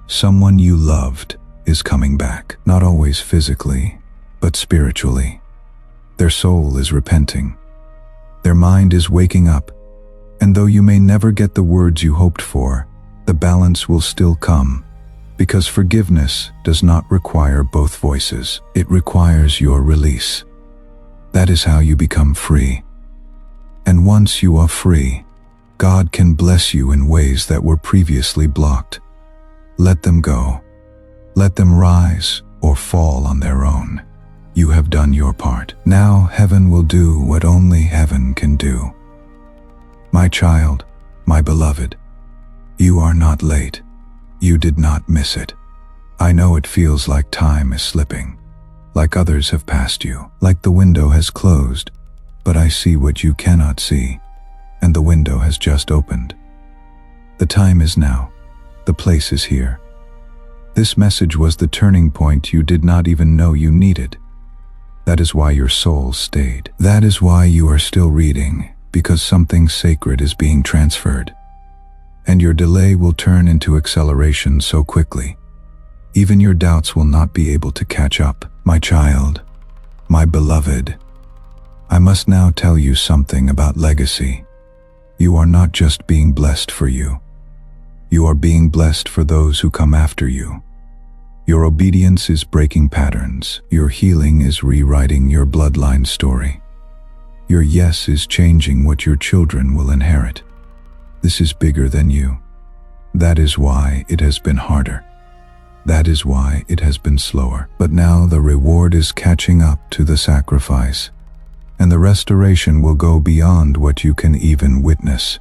someone you loved is coming back, not always physically, but spiritually. Their soul is repenting. Their mind is waking up, and though you may never get the words you hoped for, the balance will still come, because forgiveness does not require both voices. It requires your release. That is how you become free. And once you are free, God can bless you in ways that were previously blocked. Let them go. Let them rise or fall on their own. You have done your part. Now heaven will do what only heaven can do. My child, my beloved, you are not late. You did not miss it. I know it feels like time is slipping, like others have passed you, like the window has closed, but I see what you cannot see. And the window has just opened. The time is now. The place is here. This message was the turning point you did not even know you needed. That is why your soul stayed. That is why you are still reading, because something sacred is being transferred. And your delay will turn into acceleration so quickly. Even your doubts will not be able to catch up. My child, my beloved, I must now tell you something about legacy. You are not just being blessed for you. You are being blessed for those who come after you. Your obedience is breaking patterns. Your healing is rewriting your bloodline story. Your yes is changing what your children will inherit. This is bigger than you. That is why it has been harder. That is why it has been slower. But now the reward is catching up to the sacrifice, and the restoration will go beyond what you can even witness.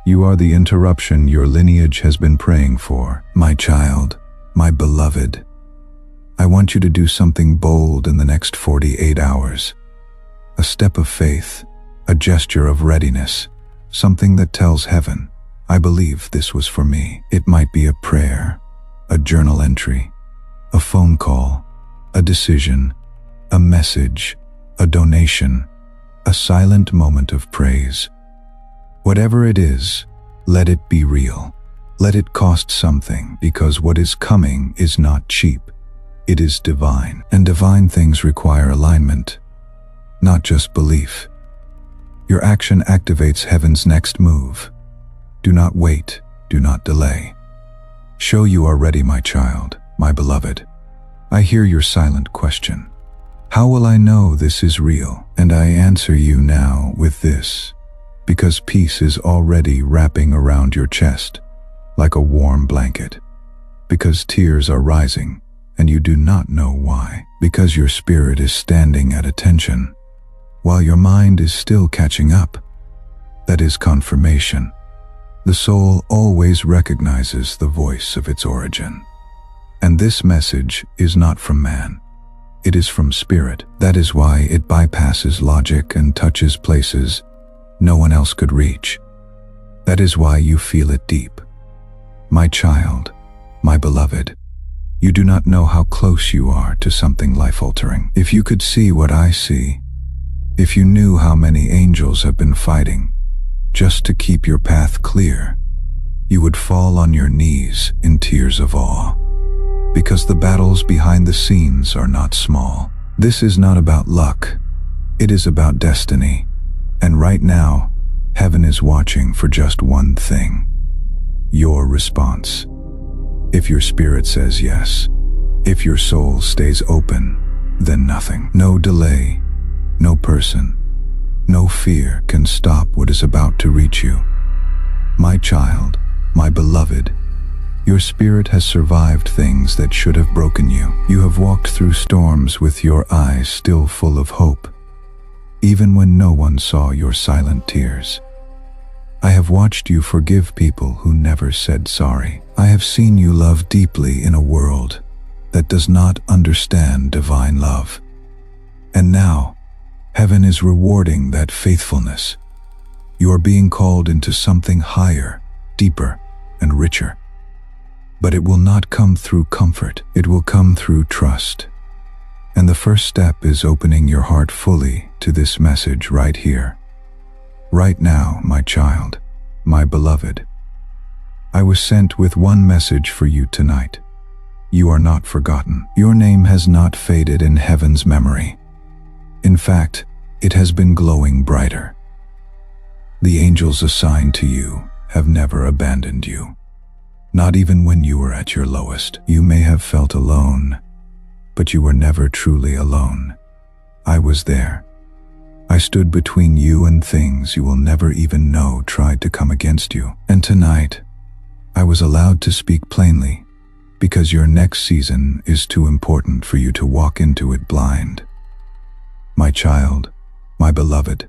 You are the interruption your lineage has been praying for. My child, my beloved, I want you to do something bold in the next 48 hours. A step of faith, a gesture of readiness, something that tells heaven, I believe this was for me. It might be a prayer, a journal entry, a phone call, a decision, a message, a donation, a silent moment of praise. Whatever it is, let it be real. Let it cost something, because what is coming is not cheap. It is divine, and divine things require alignment, not just belief. Your action activates heaven's next move. Do not wait, do not delay. Show you are ready, my child, my beloved. I hear your silent question. How will I know this is real? And I answer you now with this, because peace is already wrapping around your chest like a warm blanket, because tears are rising and you do not know why, because your spirit is standing at attention while your mind is still catching up. That is confirmation. The soul always recognizes the voice of its origin. And this message is not from man. It is from spirit. That is why it bypasses logic and touches places no one else could reach. That is why you feel it deep. My child, my beloved, you do not know how close you are to something life-altering. If you could see what I see, if you knew how many angels have been fighting just to keep your path clear, you would fall on your knees in tears of awe. Because the battles behind the scenes are not small. This is not about luck. It is about destiny. And right now, heaven is watching for just one thing: your response. If your spirit says yes, if your soul stays open, then nothing, no delay, no person, no fear can stop what is about to reach you. My child, my beloved, your spirit has survived things that should have broken you. You have walked through storms with your eyes still full of hope, even when no one saw your silent tears. I have watched you forgive people who never said sorry. I have seen you love deeply in a world that does not understand divine love. And now, heaven is rewarding that faithfulness. You are being called into something higher, deeper, and richer. But it will not come through comfort. It will come through trust. And the first step is opening your heart fully to this message right here. Right now, my child, my beloved. I was sent with one message for you tonight. You are not forgotten. Your name has not faded in heaven's memory. In fact, it has been glowing brighter. The angels assigned to you have never abandoned you. Not even when you were at your lowest. You may have felt alone, but you were never truly alone. I was there. I stood between you and things you will never even know tried to come against you. And tonight, I was allowed to speak plainly, because your next season is too important for you to walk into it blind. My child, my beloved,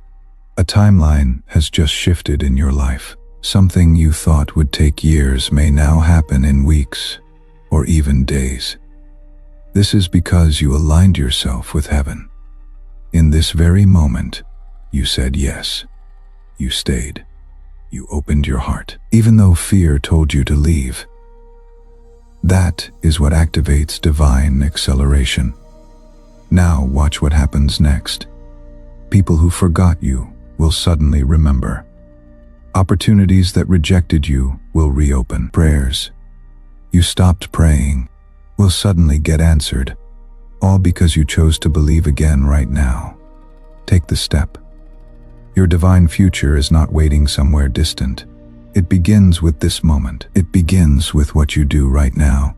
a timeline has just shifted in your life. Something you thought would take years may now happen in weeks or even days. This is because you aligned yourself with heaven. In this very moment, you said yes. You stayed. You opened your heart, even though fear told you to leave. That is what activates divine acceleration. Now watch what happens next. People who forgot you will suddenly remember. Opportunities that rejected you will reopen. Prayers you stopped praying will suddenly get answered, all because you chose to believe again right now. Take the step. Your divine future is not waiting somewhere distant. It begins with this moment. It begins with what you do right now.